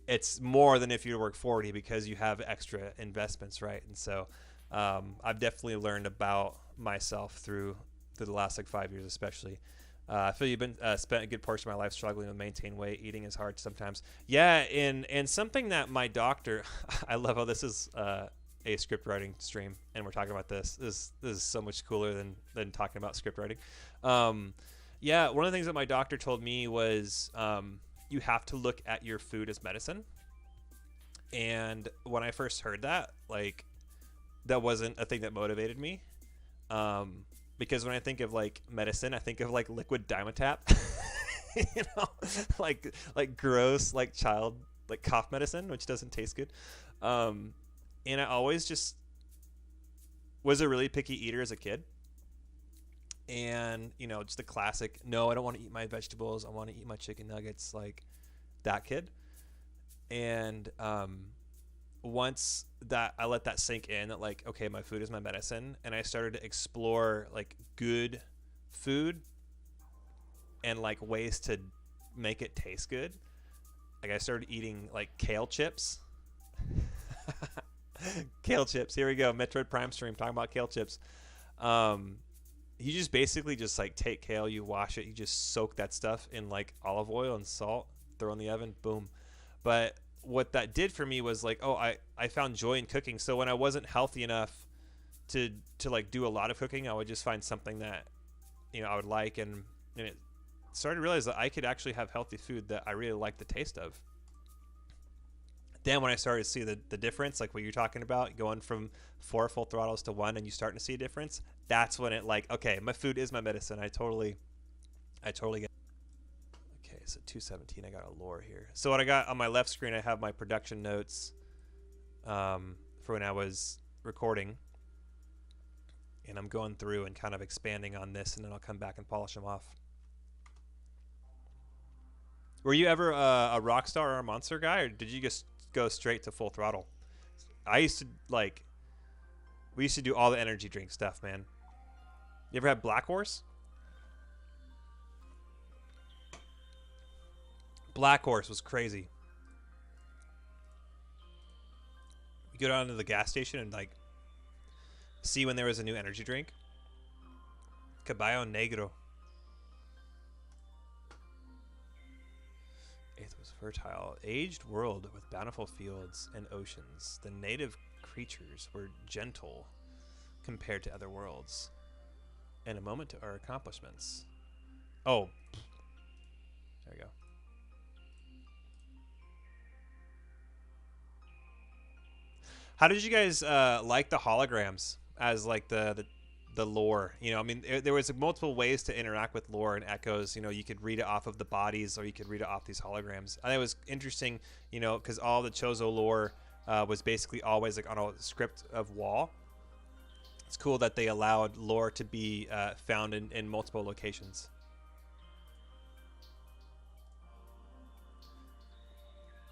it's more than if you work 40 because you have extra investments, right? And so I've definitely learned about myself through the last like 5 years, especially. I feel you've been spent a good portion of my life struggling to maintain weight. Eating is hard sometimes. Yeah, and something that my doctor, I love how this is a script writing stream, and we're talking about this. This is so much cooler than talking about script writing. Yeah, one of the things that my doctor told me was you have to look at your food as medicine. And when I first heard that, like, that wasn't a thing that motivated me. Because when I think of like medicine, I think of like liquid Dimetapp, you know, like gross, like child, like cough medicine, which doesn't taste good. And I always just was a really picky eater as a kid. And, just the classic, no, I don't want to eat my vegetables. I want to eat my chicken nuggets, like that kid. And, once that I let that sink in, that like, okay, my food is my medicine, and I started to explore like good food and like ways to make it taste good. Like I started eating like kale chips. Kale chips. Here we go. Metroid Prime stream talking about kale chips. You just basically just like take kale, you wash it, you just soak that stuff in like olive oil and salt, throw in the oven, boom. But what that did for me was like, I found joy in cooking. So when I wasn't healthy enough to like do a lot of cooking, I would just find something that, I would like. And it started to realize that I could actually have healthy food that I really liked the taste of. Then when I started to see the difference, like what you're talking about, going from 4 full throttles to 1, and you starting to see a difference, that's when it like, okay, my food is my medicine. I totally get. Okay, so 217, I got a lore here. So what I got on my left screen, I have my production notes for when I was recording. And I'm going through and kind of expanding on this, and then I'll come back and polish them off. Were you ever a Rockstar or a Monster guy, or did you just go straight to full throttle? I used to we used to do all the energy drink stuff, man. You ever had Black Horse? Black Horse was crazy. You go down to the gas station and like see when there was a new energy drink. Caballo Negro. Eighth was fertile. Aged world with bountiful fields and oceans. The native creatures were gentle compared to other worlds. And a moment to our accomplishments. Oh. There we go. How did you guys like the holograms as like the lore? I mean, there was multiple ways to interact with lore and echoes. You could read it off of the bodies, or you could read it off these holograms. I think it was interesting, because all the Chozo lore was basically always like on a script of wall. It's cool that they allowed lore to be found in multiple locations.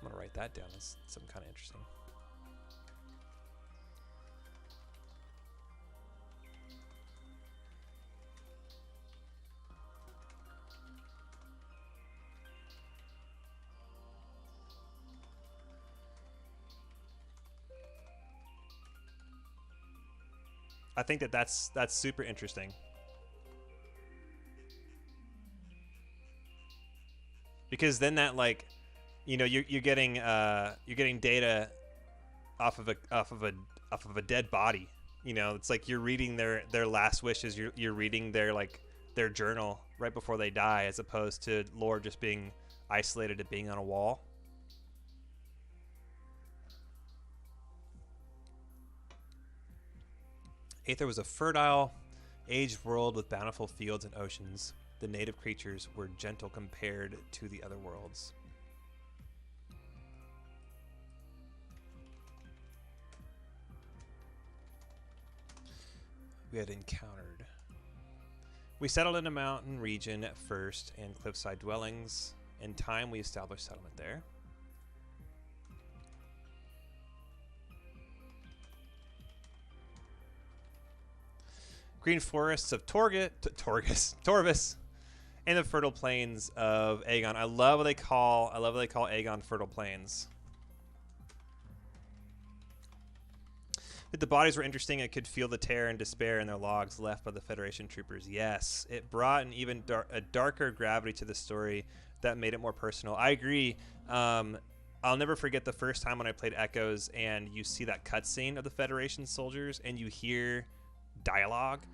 I'm gonna write that down. That's something kind of interesting. I think that's super interesting, because then that like, you're getting data off of a dead body, You know, it's like you're reading their last wishes. You're reading their like their journal right before they die, as opposed to lore just being isolated to being on a wall. Aether was a fertile, aged world with bountiful fields and oceans. The native creatures were gentle compared to the other worlds. We had encountered. We settled in a mountain region at first and cliffside dwellings. In time, we established settlement there. Green forests of Torvis, and the fertile plains of Aegon. I love what they call Aegon fertile plains. But the bodies were interesting. I could feel the terror and despair in their logs left by the Federation troopers. Yes, it brought an even a darker gravity to the story that made it more personal. I agree. I'll never forget the first time when I played Echoes and you see that cutscene of the Federation soldiers and you hear dialogue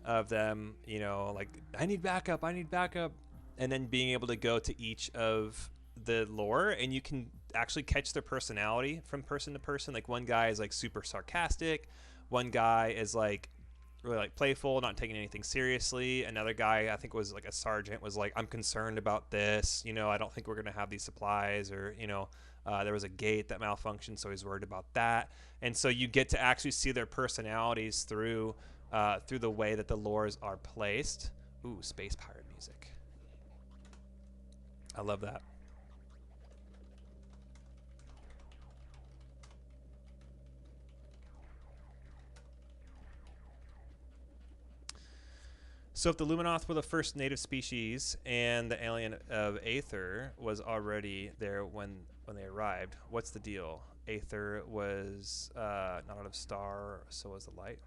of them, you know, like, I need backup, and then being able to go to each of the lore and you can actually catch their personality from person to person. Like, one guy is like super sarcastic, one guy is like really like playful, not taking anything seriously. Another guy, I think was like a sergeant, was like, I'm concerned about this, you know, I don't think we're gonna have these supplies, or, you know, there was a gate that malfunctioned, so he's worried about that. And so you get to actually see their personalities through the way that the lores are placed. Ooh, space pirate music. I love that. So if the Luminoth were the first native species and the alien of Aether was already there when they arrived, what's the deal? Aether was not out of star, so was the light.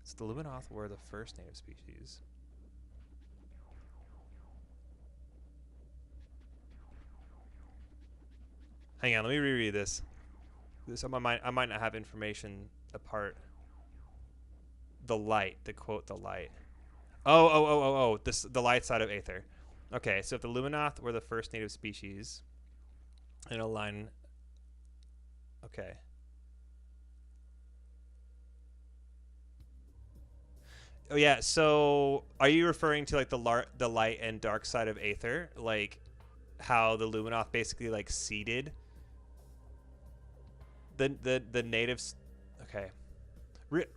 So the Luminoth were the first native species. Hang on, let me reread this. I might not have information apart. The light, to quote the light. Oh. The light side of Aether. Okay, so if the Luminoth were the first native species in a line. Okay. Oh yeah, so are you referring to like the light and dark side of Aether, like how the Luminoth basically like seeded the natives? Okay.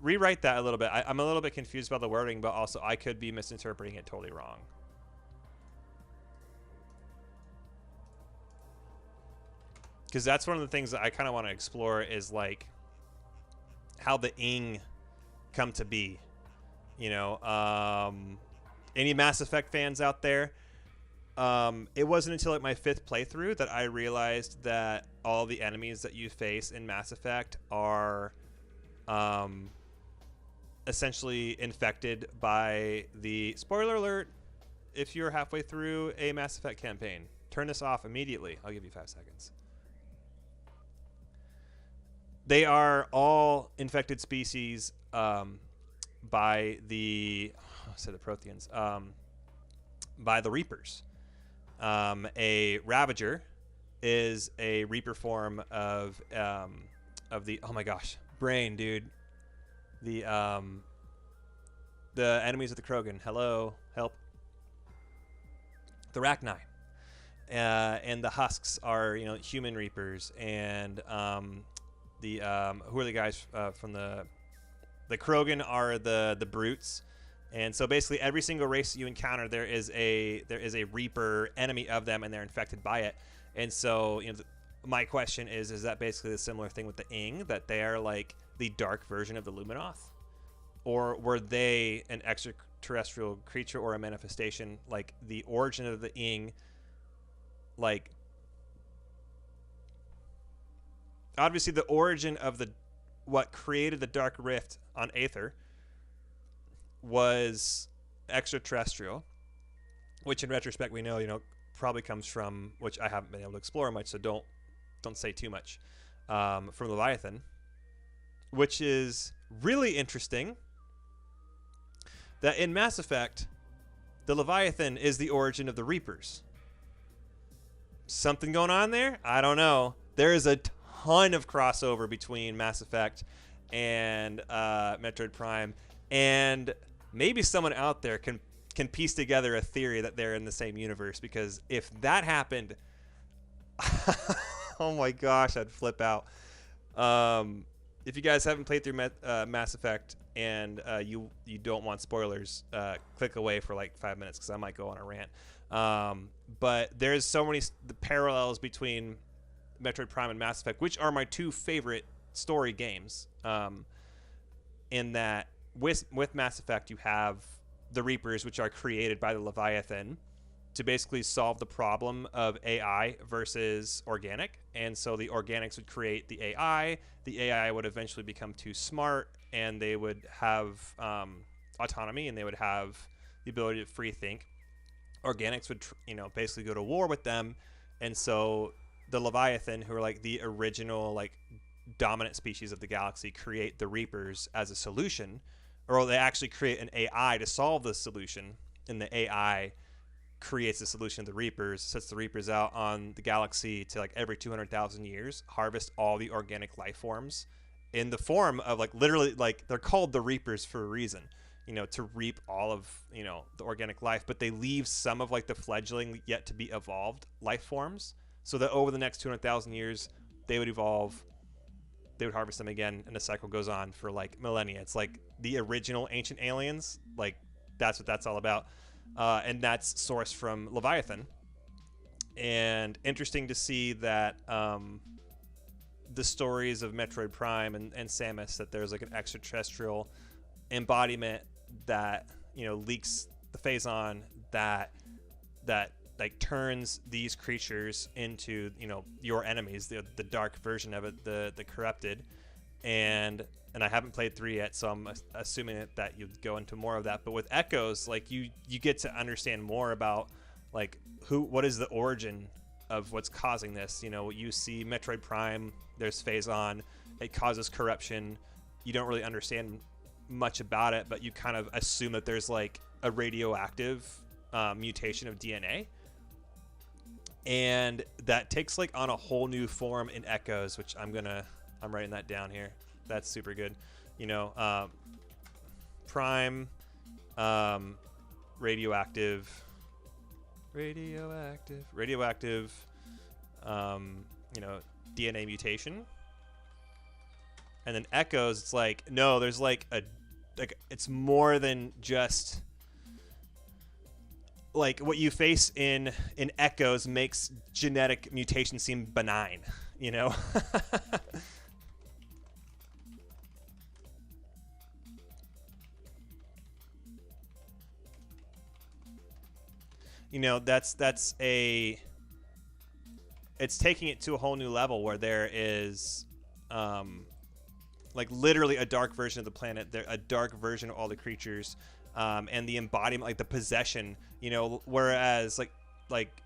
Rewrite that a little bit. I'm a little bit confused about the wording, but also I could be misinterpreting it totally wrong. Because that's one of the things that I kind of want to explore is like how the Ing come to be. You know, any Mass Effect fans out there? It wasn't until like my 5th playthrough that I realized that all the enemies that you face in Mass Effect are essentially infected by the, spoiler alert, if you're halfway through a Mass Effect campaign, turn this off immediately. I'll give you 5 seconds. They are all infected species by the, the Protheans, by the Reapers. A Ravager is a Reaper form of the, oh my gosh, brain, dude. The enemies of the Krogan. Hello, help. The Rachni. And the Husks are, you know, human Reapers, and who are the guys from the Krogan are the Brutes. And so basically every single race that you encounter, there is a Reaper enemy of them, and they're infected by it. And so, you know, my question is that basically the similar thing with the Ing, that they are like the dark version of the Luminoth? Or were they an extraterrestrial creature or a manifestation, like the origin of the Ing, like obviously the origin of what created the Dark Rift on Aether was extraterrestrial, which in retrospect we know, you know, probably comes from, which I haven't been able to explore much, so don't say too much, from Leviathan. which is really interesting. That in Mass Effect, the Leviathan is the origin of the Reapers. Something going on there? I don't know. There is a ton of crossover between Mass Effect and Metroid Prime, and maybe someone out there can piece together a theory that they're in the same universe, because if that happened, oh my gosh, I'd flip out. If you guys haven't played through Mass Effect and you don't want spoilers, click away for like 5 minutes because I might go on a rant. But there's so many the parallels between Metroid Prime and Mass Effect, which are my two favorite story games. In that with Mass Effect, you have the Reapers, which are created by the Leviathan to basically solve the problem of AI versus organic. And so the organics would create the AI. The AI would eventually become too smart, and they would have autonomy, and they would have the ability to free think. Organics would, basically go to war with them. And so the Leviathan, who are like the original, like dominant species of the galaxy, create the Reapers as a solution, or they actually create an AI to solve the solution. And the AI creates the solution of the Reapers, sets the Reapers out on the galaxy to like every 200,000 years, harvest all the organic life forms in the form of like literally like they're called the Reapers for a reason, to reap all of, the organic life, but they leave some of like the fledgling yet to be evolved life forms so that over the next 200,000 years they would evolve, they would harvest them again, and the cycle goes on for like millennia. It's like the original ancient aliens, like that's what that's all about. And that's sourced from Leviathan. And interesting to see that the stories of Metroid Prime and Samus, that there's like an extraterrestrial embodiment that leaks the phazon that like turns these creatures into your enemies, the dark version of it, the corrupted. And I haven't played 3 yet, so I'm assuming that you'd go into more of that. But with Echoes, like you get to understand more about like what is the origin of what's causing this. You see Metroid Prime, there's phazon, it causes corruption. You don't really understand much about it, but you kind of assume that there's like a radioactive mutation of DNA, and that takes like on a whole new form in Echoes, which I'm writing that down here. That's super good. Prime, radioactive, DNA mutation. And then Echoes, it's like, no, there's like it's more than just like what you face in Echoes makes genetic mutation seem benign, it's taking it to a whole new level where there is like literally a dark version of the planet, a dark version of all the creatures, and the embodiment, like the possession, whereas like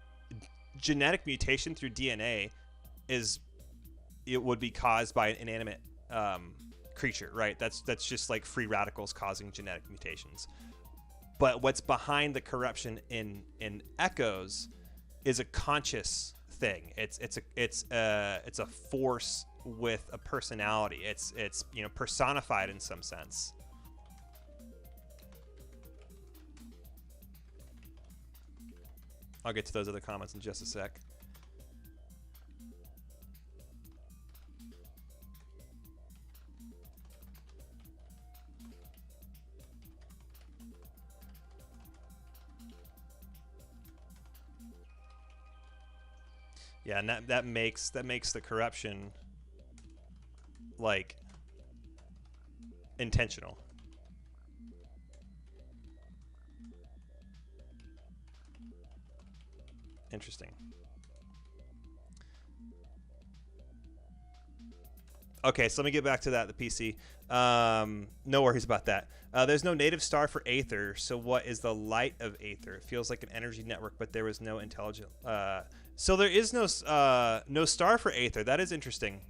genetic mutation through DNA it would be caused by an inanimate creature, right? That's just like free radicals causing genetic mutations. But what's behind the corruption in Echoes is a conscious thing. It's a force with a personality. It's personified in some sense. I'll get to those other comments in just a sec. Yeah, and that makes the corruption like intentional. Interesting. Okay, so let me get back to that, the PC. No worries about that. There's no native star for Aether, so what is the light of Aether? It feels like an energy network, but there was no intelligent... so there is no star for Aether. That is interesting.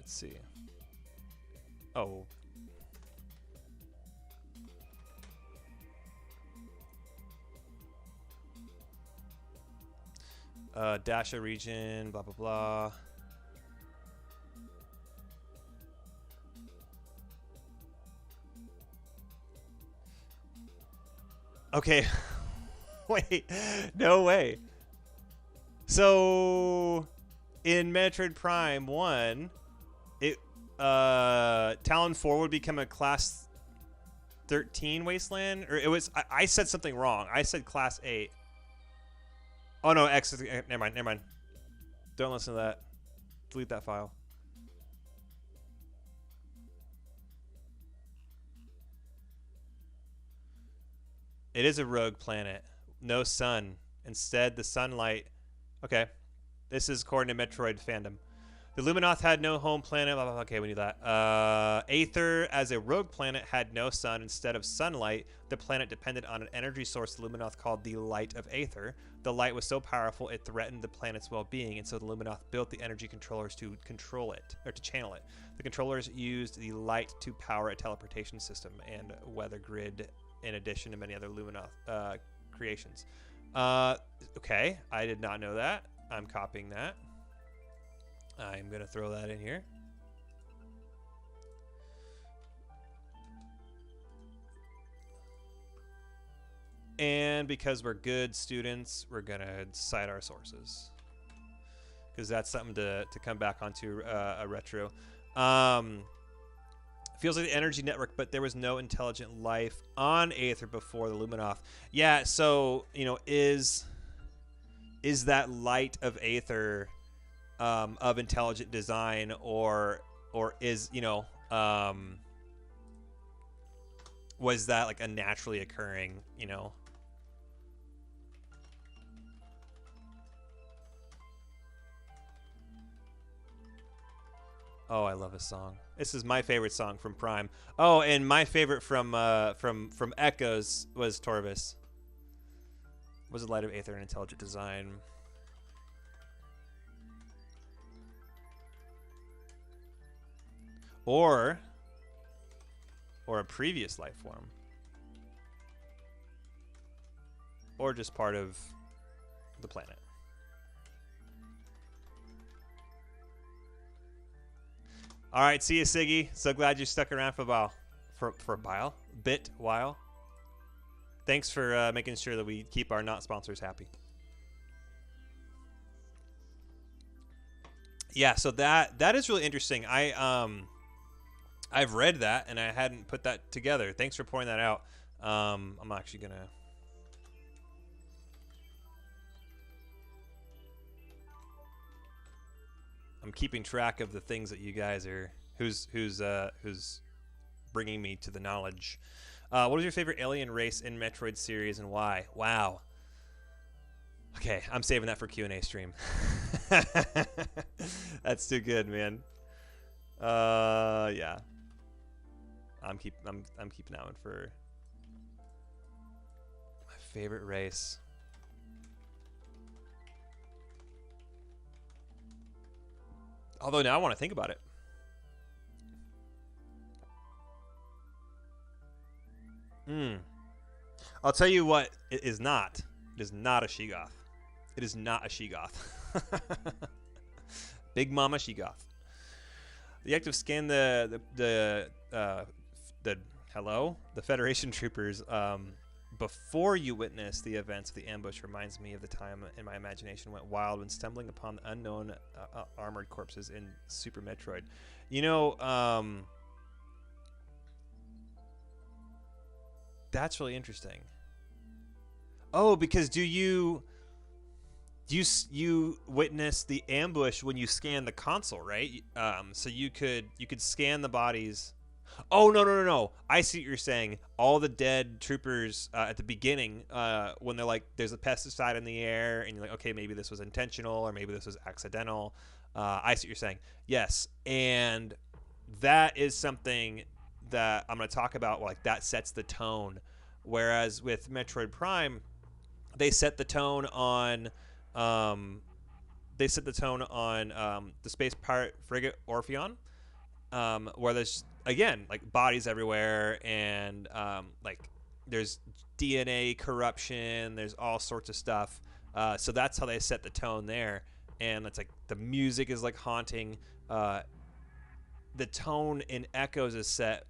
Let's see. Oh. Dasha region, blah, blah, blah. Okay. Wait. No way. So, in Metroid Prime 1, it Talon 4 would become a class 13 wasteland, or it was I said something wrong. I said class 8. Oh no, X. Never mind. Never mind. Don't listen to that. Delete that file. It is a rogue planet. No sun. Instead, the sunlight. Okay. This is according to Metroid fandom. The Luminoth had no home planet. Blah, blah, blah. Okay, we knew that. Aether, as a rogue planet, had no sun. Instead of sunlight, the planet depended on an energy source the Luminoth called the Light of Aether. The light was so powerful it threatened the planet's well-being, and so the Luminoth built the energy controllers to control it, or to channel it. The controllers used the light to power a teleportation system and weather grid, in addition to many other Luminoth creations. Okay, I did not know that. I'm copying that. I'm going to throw that in here. And because we're good students, we're going to cite our sources. Because that's something to come back onto a retro. Feels like the energy network, but there was no intelligent life on Aether before the Luminoth. Yeah, so, you know, is that light of Aether of intelligent design, or is, you know, was that like a naturally occurring, you know? Oh, I love this song. This is my favorite song from Prime. Oh, and my favorite from Echoes was Torvis. Was the light of Aether and intelligent design? Or a previous life form, or just part of the planet. All right, see you, Siggy. So glad you stuck around for a while. For a while. Thanks for making sure that we keep our not sponsors happy. Yeah, so that is really interesting. I've read that and I hadn't put that together. Thanks for pointing that out. I'm actually gonna. I'm keeping track of the things that you guys are who's bringing me to the knowledge. What is your favorite alien race in Metroid series and why? Wow. Okay, I'm saving that for Q&A stream. That's too good, man. Yeah. I'm keeping that one for my favorite race. Although now I want to think about it. I'll tell you what it is not. It is not a Sheegoth. It is not a Sheegoth. Big Mama Sheegoth. The active scan the Federation troopers before you witness the events of the ambush reminds me of the time in my imagination went wild when stumbling upon the unknown armored corpses in Super Metroid. You know, that's really interesting. Oh, because you witness the ambush when you scan the console, right? So you could scan the bodies. Oh, no. I see what you're saying. All the dead troopers at the beginning, when they're like, there's a pesticide in the air, and you're like, okay, maybe this was intentional, or maybe this was accidental. I see what you're saying. Yes, and that is something that I'm going to talk about. Like, that sets the tone. Whereas with Metroid Prime, they set the tone on... the space pirate frigate Orpheon. where there's again like bodies everywhere and like there's DNA corruption. There's all sorts of stuff. So that's how they set the tone there, and it's like the music is like haunting. Uh, the tone in Echoes is set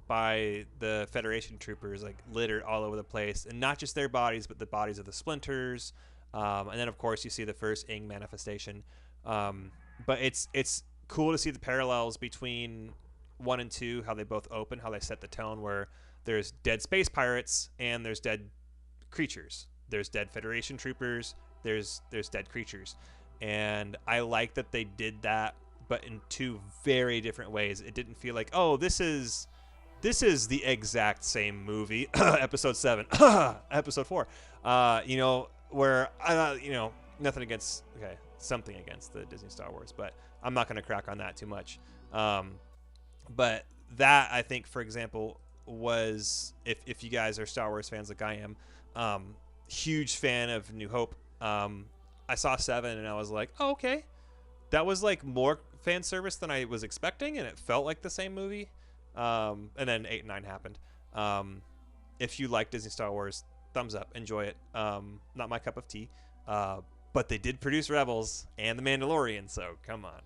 by the Federation troopers, like littered all over the place, and not just their bodies, but the bodies of the splinters. And then, of course, you see the first Ing manifestation. But it's cool to see the parallels between 1 and 2, how they both open, how they set the tone, where there's dead space pirates and there's dead creatures. There's dead Federation troopers. There's dead creatures, and I like that they did that, but in two very different ways. It didn't feel like, oh, this is the exact same movie, episode 7, episode 4. Where nothing against, okay, something against the Disney Star Wars, but I'm not going to crack on that too much. But that, I think, for example, was, if you guys are Star Wars fans like I am, huge fan of New Hope. I saw 7 and I was like, oh, okay, that was like more fan service than I was expecting, and it felt like the same movie. And then 8 and 9 happened. If you like Disney Star Wars, thumbs up, enjoy it. Not my cup of tea. But they did produce Rebels and The Mandalorian, so come on.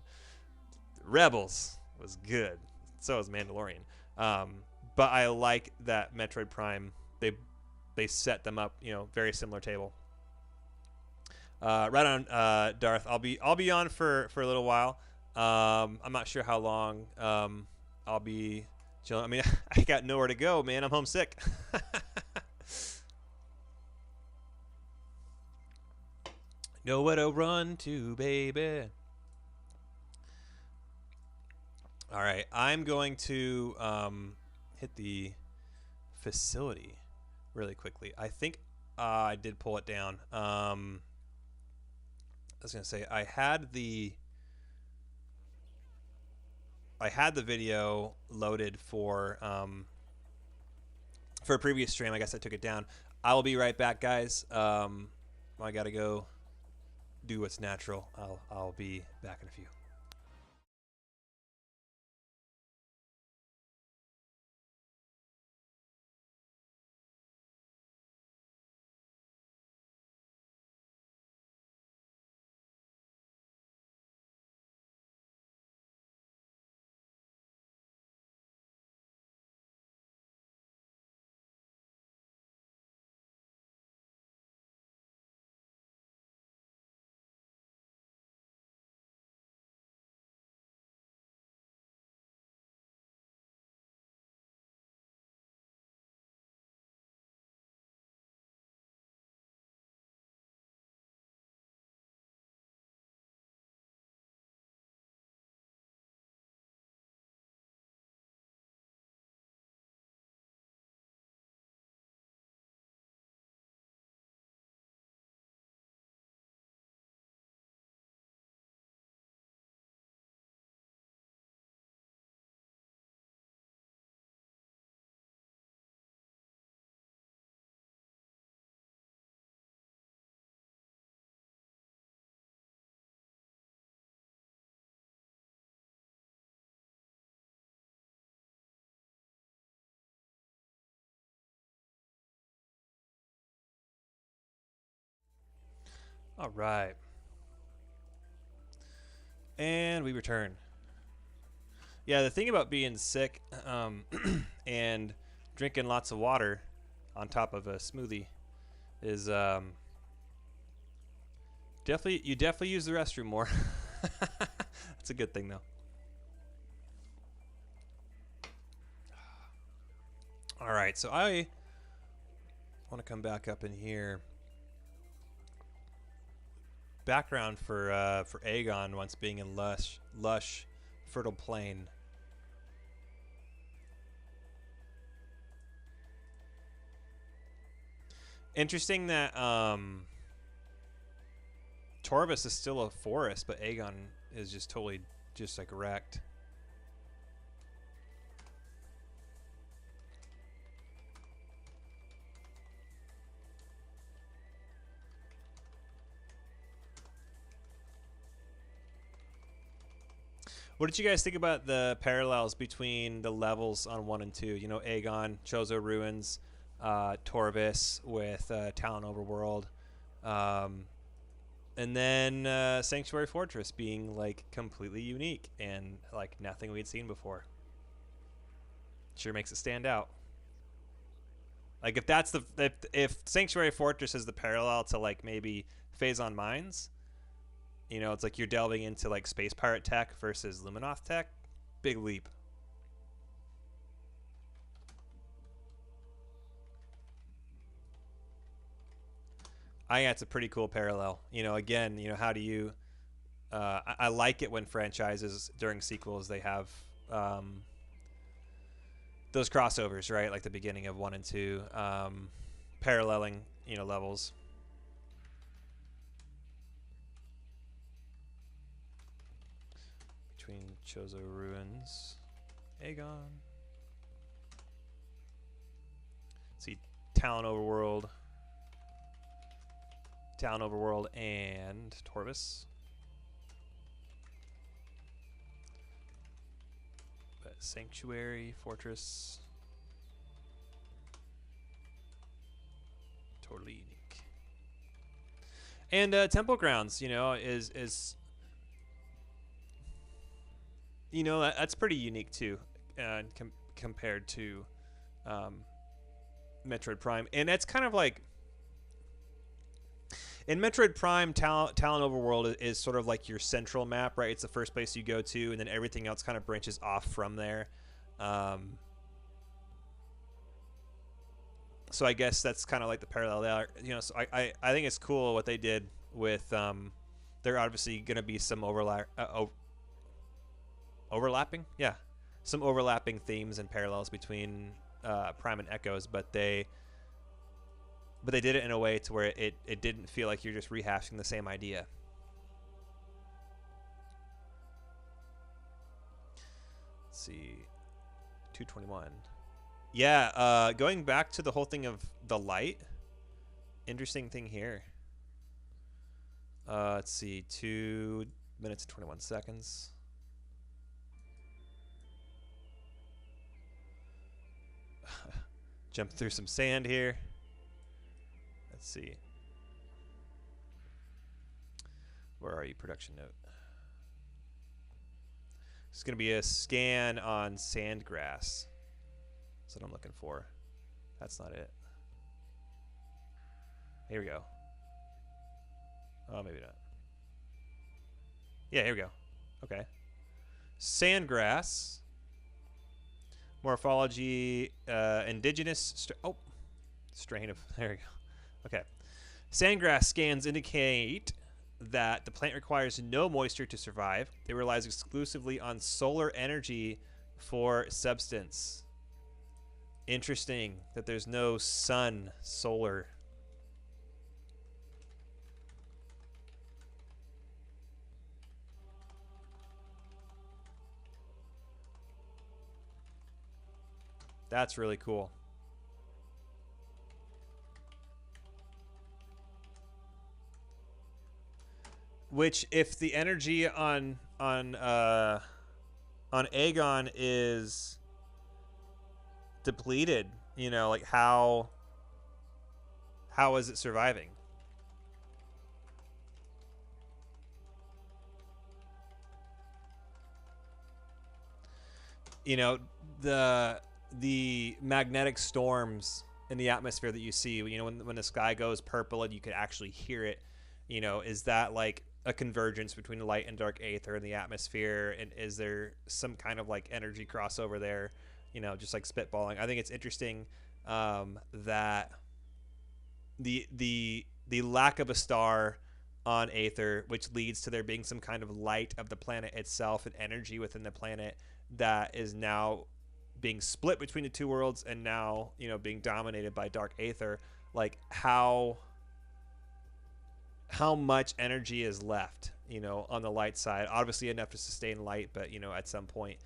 Rebels was good. So was Mandalorian. But I like that Metroid Prime, they set them up, very similar table. Right on, Darth. I'll be on for a little while. I'm not sure how long. I'll be chilling. I mean, I got nowhere to go, man. I'm homesick. Nowhere to run to, baby. All right, I'm going to hit the facility really quickly. I think I did pull it down. I was gonna say I had the video loaded for a previous stream. I guess I took it down. I will be right back, guys. I gotta go do what's natural. I'll be back in a few. All right. And we return. Yeah, the thing about being sick and drinking lots of water on top of a smoothie is you definitely use the restroom more. That's a good thing, though. All right, so I want to come back up in here. Background for Aegon once being in lush, fertile plain. Interesting that Torvus is still a forest, but Aegon is just totally just like wrecked. What did you guys think about the parallels between the levels on 1 and 2? You know, Aegon, Chozo Ruins, Torvis with Talon Overworld, um, and then Sanctuary Fortress being like completely unique and like nothing we'd seen before. Sure makes it stand out. Like if that's the if Sanctuary Fortress is the parallel to like maybe Phazon Mines, you know, it's like you're delving into like space pirate tech versus Luminoth tech. Big leap. I think that's a pretty cool parallel. You know, again, you know, how do you? I like it when franchises during sequels they have those crossovers, right? Like the beginning of 1 and 2, paralleling, you know, levels. Between Chozo Ruins, Aegon. Let's see, Town Overworld, and Torvis. But Sanctuary, Fortress, totally unique. And Temple Grounds, you know, is you know that's pretty unique too, compared to um, Metroid Prime, and that's kind of like in Metroid Prime, Talon Overworld is sort of like your central map, right? It's the first place you go to, and then everything else kind of branches off from there. Um, so I guess that's kind of like the parallel there. You know, so I think it's cool what they did with. There obviously going to be some overlapping, yeah, some overlapping themes and parallels between Prime and Echoes, but they did it in a way to where it didn't feel like you're just rehashing the same idea. Let's see, 221. Yeah, going back to the whole thing of the light. Interesting thing here. Let's see, 2 minutes and 21 seconds. Jump through some sand here. Let's see. Where are you, production note? It's going to be a scan on sandgrass. That's what I'm looking for. That's not it. Here we go. Oh, maybe not. Yeah, here we go. Okay. Sandgrass. Morphology, indigenous. Strain of. There we go. Okay. Sandgrass scans indicate that the plant requires no moisture to survive. It relies exclusively on solar energy for substance. Interesting that there's no sun, solar. That's really cool. Which, if the energy on Aegon is depleted, you know, like how is it surviving? You know, the magnetic storms in the atmosphere that you see, you know, when the sky goes purple and you can actually hear it, you know, is that like a convergence between light and dark aether in the atmosphere, and is there some kind of like energy crossover there, you know, just like spitballing? I think it's interesting that the lack of a star on Aether, which leads to there being some kind of light of the planet itself and energy within the planet that is now being split between the two worlds, and now, you know, being dominated by dark Aether. Like how much energy is left, you know, on the light side? Obviously enough to sustain light, but, you know, at some point,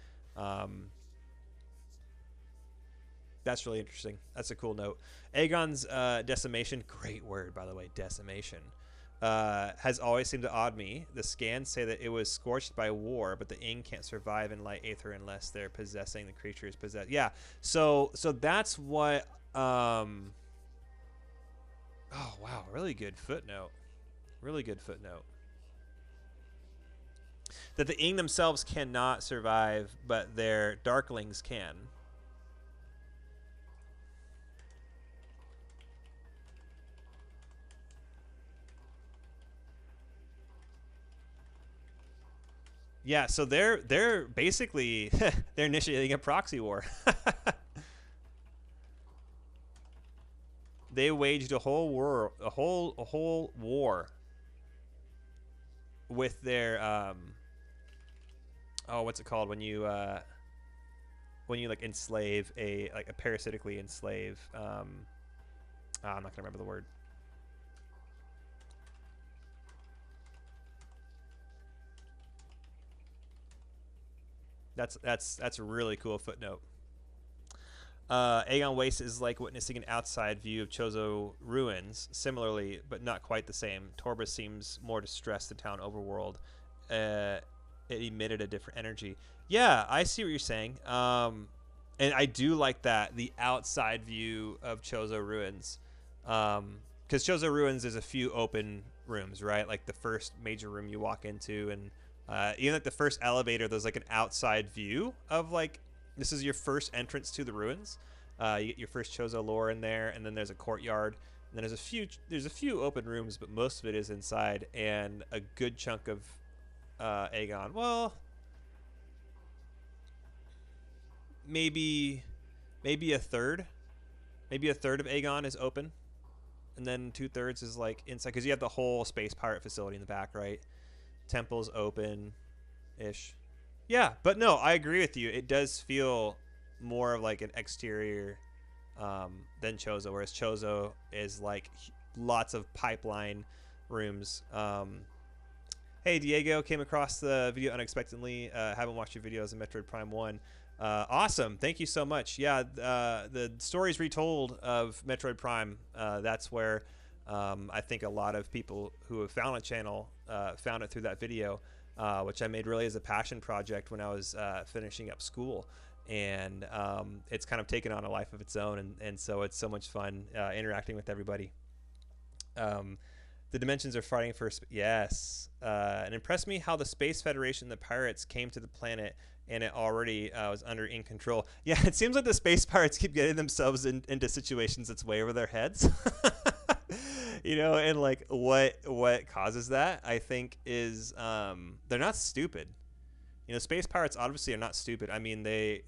that's really interesting. That's a cool note. Aegon's decimation, great word, by the way, decimation. has always seemed to odd me. The scans say that it was scorched by war, but the ing can't survive in light aether unless they're possessing the creatures possessed. Yeah, so that's what. Oh wow, really good footnote. Really good footnote. That the ing themselves cannot survive, but their darklings can. Yeah, so they're basically they're initiating a proxy war. They waged a whole war, a whole war with their oh, what's it called when you like enslave a parasitically enslave I'm not gonna remember the word. That's a really cool footnote. Aegon Waste is like witnessing an outside view of Chozo ruins, similarly, but not quite the same. Torba seems more distressed. The town overworld, it emitted a different energy. Yeah, I see what you're saying. And I do like that, the outside view of Chozo ruins. Because Chozo ruins, there's a few open rooms, right? Like the first major room you walk into, and even like the first elevator, there's like an outside view of like this is your first entrance to the ruins. You get your first Chozo lore in there, and then there's a courtyard, and then there's a few open rooms, but most of it is inside, and a good chunk of Aegon. Well, maybe maybe a third, maybe a third of Aegon is open, and then 2/3 is like inside because you have the whole space pirate facility in the back, right? Temple's open ish. Yeah, but no, I agree with you. It does feel more of like an exterior than Chozo, whereas Chozo is like lots of pipeline rooms. Hey, Diego, came across the video unexpectedly. Haven't watched your videos in Metroid Prime 1. Awesome. Thank you so much. Yeah, the stories retold of Metroid Prime, that's where I think a lot of people who have found a channel found it through that video. Which I made really as a passion project when I was finishing up school. And it's kind of taken on a life of its own. And so it's so much fun interacting with everybody. The dimensions are fighting for... Yes. And impressed me how the Space Federation and the pirates came to the planet and it already was under in control. Yeah, it seems like the space pirates keep getting themselves into situations that's way over their heads. You know, and like what causes that, I think, is they're not stupid. You know, space pirates obviously are not stupid. I mean, they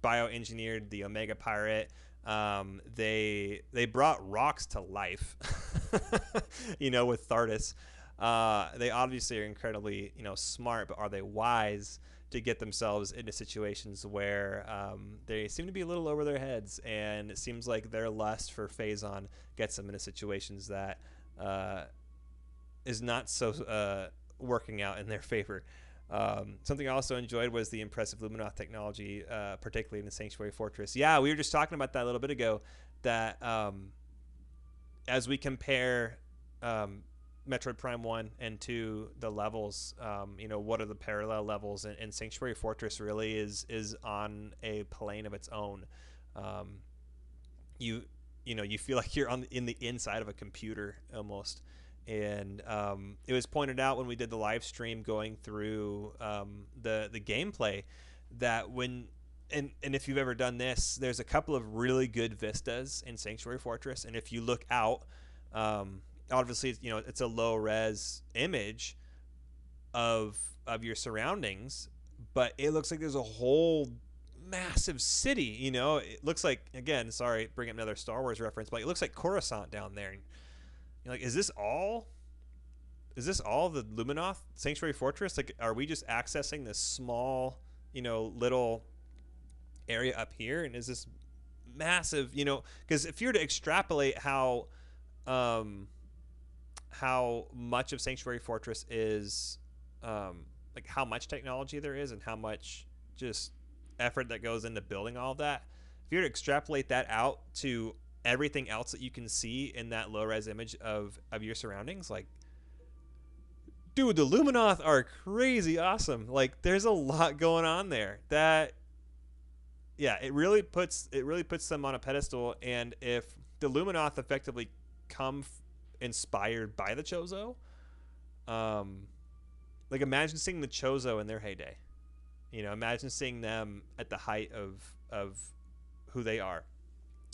bioengineered the Omega Pirate. They brought rocks to life. You know, with Thardus. They obviously are incredibly, you know, smart, but are they wise to get themselves into situations where they seem to be a little over their heads, and it seems like their lust for Phazon gets them into situations that is not so working out in their favor. Something I also enjoyed was the impressive Luminoth technology, particularly in the Sanctuary Fortress. Yeah, we were just talking about that a little bit ago, that as we compare Metroid Prime 1 and 2, the levels, you know, what are the parallel levels, and Sanctuary Fortress really is on a plane of its own. You know, you feel like you're in the inside of a computer almost. And it was pointed out when we did the live stream going through the gameplay that when and if you've ever done this, there's a couple of really good vistas in Sanctuary Fortress, and if you look out, obviously, you know, it's a low res image of your surroundings, but it looks like there's a whole massive city. You know, it looks like, again, sorry, bring up another Star Wars reference, but it looks like Coruscant down there. And you're like, is this all the Luminoth Sanctuary Fortress? Like, are we just accessing this small, you know, little area up here, and is this massive, you know? Because if you're to extrapolate how much of Sanctuary Fortress is like how much technology there is and how much just effort that goes into building all of that, if you were to extrapolate that out to everything else that you can see in that low res image of your surroundings, like Dude, the Luminoth are crazy awesome. Like, there's a lot going on there. That, yeah, it really puts them on a pedestal. And if the Luminoth effectively come inspired by the Chozo, um, like imagine seeing the Chozo in their heyday. You know, imagine seeing them at the height of who they are.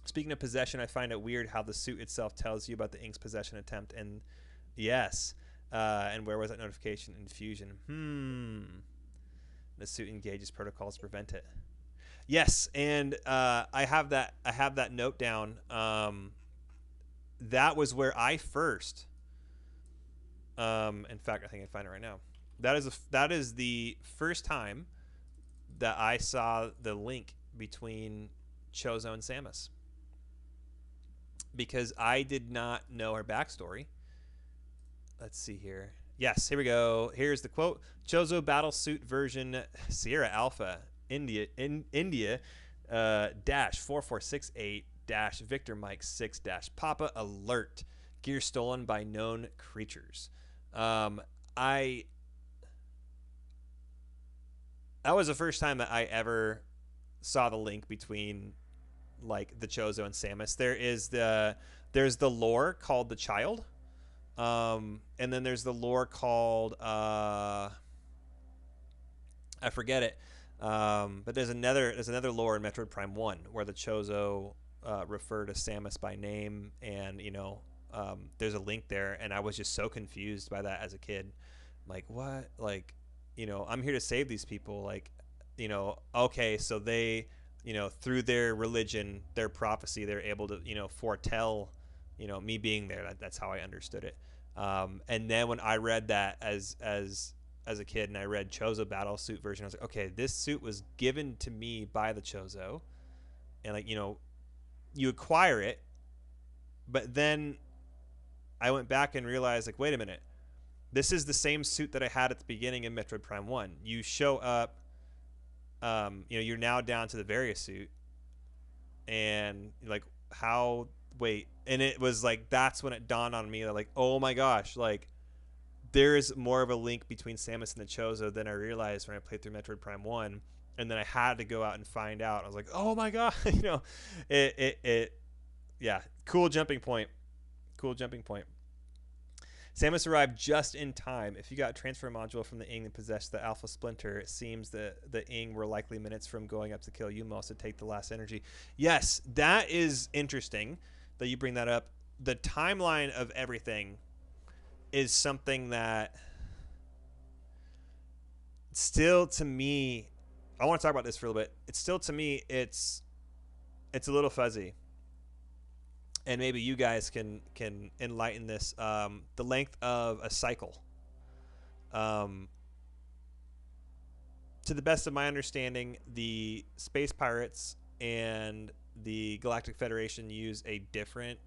Speaking of possession, I find it weird how the suit itself tells you about the Ink's possession attempt. And yes, and where was that notification? Infusion. The suit engages protocols to prevent it. Yes, and I have that note down. That was where I first. In fact, I think I can find it right now. That is the first time that I saw the link between Chozo and Samus, because I did not know her backstory. Let's see here. Yes, here we go. Here's the quote: Chozo Battlesuit version Sierra Alpha India dash 4468 dash Victor Mike 6 dash Papa alert. Gear stolen by known creatures. I That was the first time that I ever saw the link between like the Chozo and Samus. There's the lore called the Child, and then there's the lore called I forget it. But there's another lore in Metroid Prime 1 where the Chozo refer to Samus by name, and there's a link there, and I was just so confused by that as a kid. Like, what? Like, I'm here to save these people. Like, okay, so they, through their religion, their prophecy, they're able to, foretell, me being there. That's how I understood it. And then when I read that as a kid, and I read Chozo Battle Suit version, I was like, okay, this suit was given to me by the Chozo, and like, you acquire it, but then I went back and realized, like, wait a minute, this is the same suit that I had at the beginning in Metroid Prime 1. You show up, you're now down to the Varia suit, and like, how, wait, and it was like, that's when it dawned on me that, like, oh my gosh, like, there's more of a link between Samus and the Chozo than I realized when I played through Metroid Prime 1. And then I had to go out and find out. I was like, oh my god, yeah, cool jumping point. Cool jumping point. Samus arrived just in time. If you got a transfer module from the Ing and possessed the Alpha Splinter, it seems that the Ing were likely minutes from going up to kill Umos to take the last energy. Yes, that is interesting that you bring that up. The timeline of everything is something that still, to me, I want to talk about this for a little bit. It's still, to me, it's a little fuzzy, and maybe you guys can enlighten this. The length of a cycle. To the best of my understanding, the Space Pirates and the Galactic Federation use a different.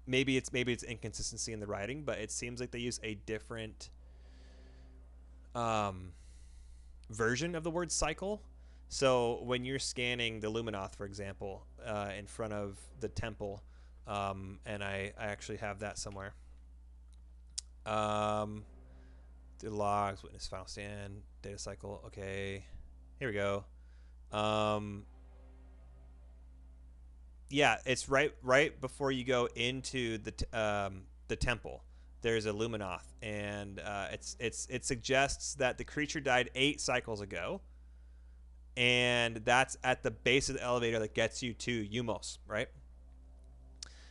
Maybe it's inconsistency in the writing, but it seems like they use a different version of the word cycle. So when you're scanning the Luminoth, for example, in front of the temple, and I actually have that somewhere. The logs, witness final stand, data cycle. Okay, here we go. Yeah, it's right before you go into the temple. There's a Luminoth, and it suggests that the creature died 8 cycles ago, and that's at the base of the elevator that gets you to Umos, right?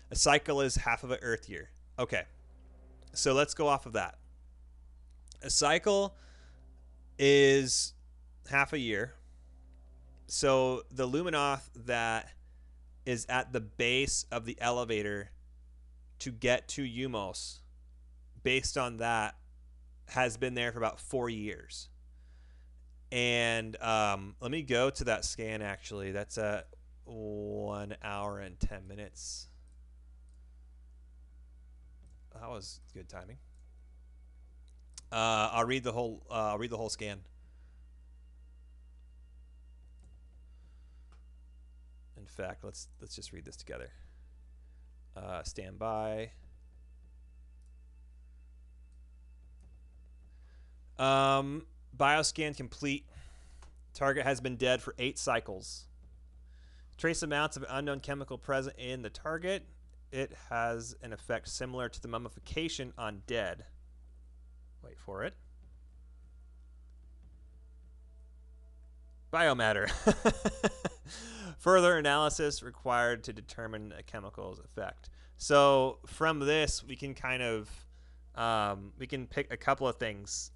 A cycle is half of an Earth year. Okay, so let's go off of that. A cycle is half a year. So the Luminoth that is at the base of the elevator to get to Umos, based on that, has been there for about 4 years. And let me go to that scan, actually. That's at 1 hour and 10 minutes. That was good timing. I'll read the whole scan. In fact, let's just read this together. Stand by. Bioscan complete. Target has been dead for 8 cycles. Trace amounts of unknown chemical present in the target. It has an effect similar to the mummification on dead. Wait for it. Biomatter. Further analysis required to determine a chemical's effect. So from this, we can kind of we can pick a couple of things.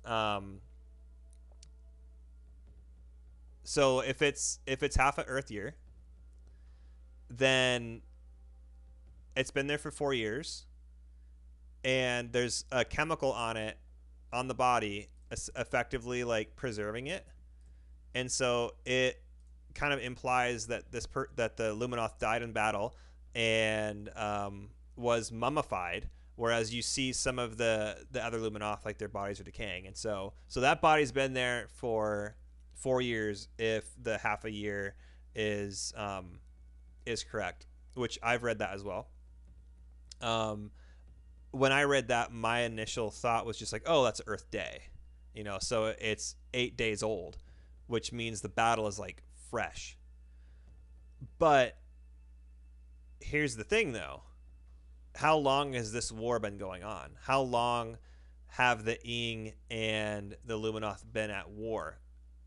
So if it's half an Earth year, then it's been there for 4 years, and there's a chemical on it on the body, effectively like preserving it, and so it kind of implies that that the Luminoth died in battle and was mummified. Whereas you see some of the other Luminoth, like their bodies are decaying, and so that body's been there for 4 years. If the half a year is correct, which I've read that as well. When I read that, my initial thought was just like, oh, that's Earth Day, so it's 8 days old, which means the battle is like fresh. But here's the thing, though. How long has this war been going on? How long have the Ing and the Luminoth been at war?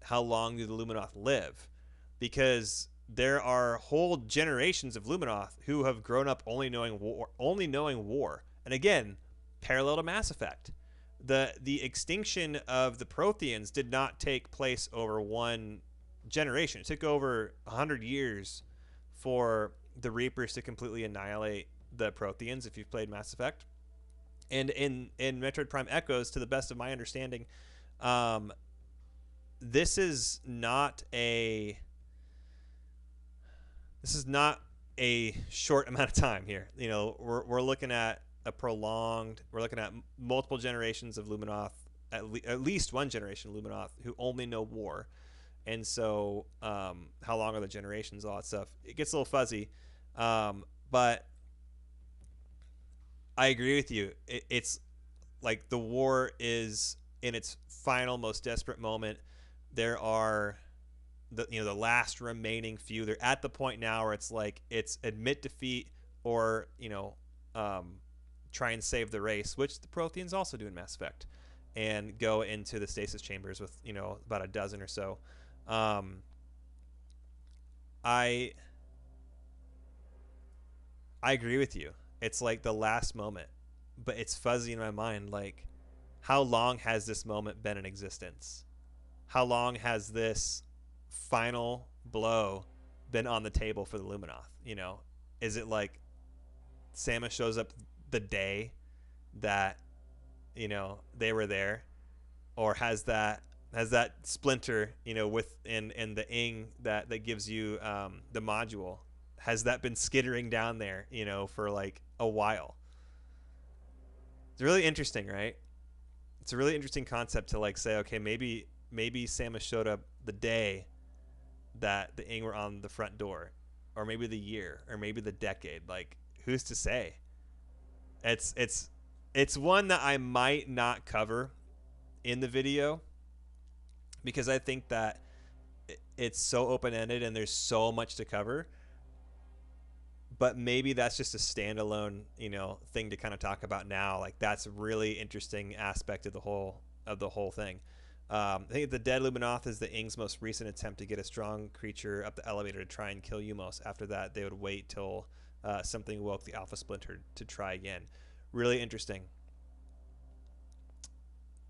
How long do the Luminoth live? Because there are whole generations of Luminoth who have grown up only knowing war. And again, parallel to Mass Effect. The extinction of the Protheans did not take place over one generation. It took over 100 years for the Reapers to completely annihilate the Protheans, if you've played Mass Effect. And in Metroid Prime Echoes, to the best of my understanding, this is not a short amount of time here. We're looking at we're looking at multiple generations of Luminoth, at least one generation of Luminoth who only know war. And so how long are the generations, all that stuff, it gets a little fuzzy. But I agree with you. It's like the war is in its final, most desperate moment. There are the last remaining few. They're at the point now where it's like it's admit defeat or try and save the race, which the Protheans also do in Mass Effect, and go into the stasis chambers with about a dozen or so. I agree with you. It's like the last moment, but it's fuzzy in my mind. Like, how long has this moment been in existence? How long has this final blow been on the table for the Luminoth? Is it like Samus shows up the day that they were there, or has that splinter with in the Ing that gives you the module, has that been skittering down there for like a while? It's really interesting, right? It's a really interesting concept to like say, okay, maybe Samus showed up the day that the Ing were on the front door, or maybe the year, or maybe the decade. Like, who's to say? It's one that I might not cover in the video, because I think that it's so open-ended and there's so much to cover. But maybe that's just a standalone, thing to kind of talk about now. Like, that's a really interesting aspect of the whole thing. I think the dead Luminoth is the Ing's most recent attempt to get a strong creature up the elevator to try and kill Umos. After that, they would wait till something woke the Alpha Splinter to try again. Really interesting.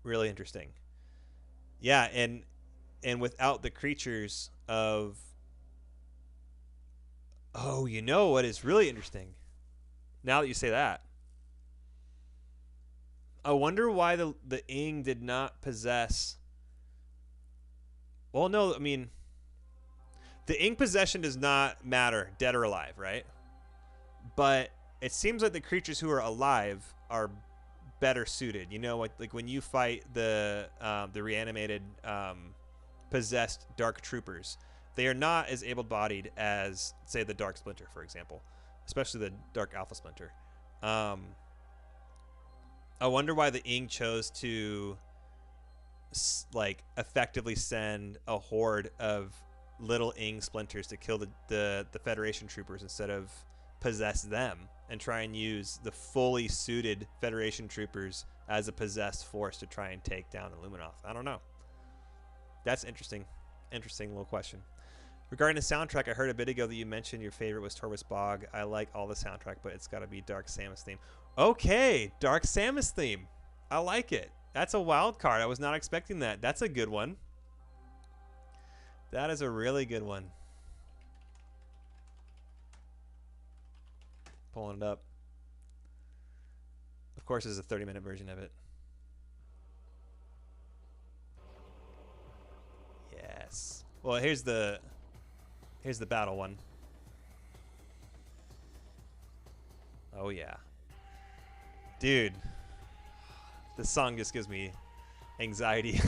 Really interesting. Yeah, and without the creatures of... Oh, what is really interesting? Now that you say that, I wonder why the Ing did not possess... Well, no, I mean, the Ing possession does not matter, dead or alive, right? But it seems like the creatures who are alive are better suited. Like when you fight the reanimated possessed Dark Troopers, they are not as able-bodied as, say, the Dark Splinter, for example, especially the Dark Alpha Splinter. I wonder why the Ing chose to like effectively send a horde of little Ing splinters to kill the Federation troopers instead of possess them and try and use the fully suited Federation troopers as a possessed force to try and take down Illuminoth. I don't know. That's interesting. Interesting little question. Regarding the soundtrack, I heard a bit ago that you mentioned your favorite was Torvus Bog. I like all the soundtrack, but it's got to be Dark Samus theme. Okay, Dark Samus theme. I like it. That's a wild card. I was not expecting that. That's a good one. That is a really good one. Pulling it up. Of course, there's a 30-minute version of it. Yes. Well, here's the battle one. Oh yeah. Dude. This song just gives me anxiety.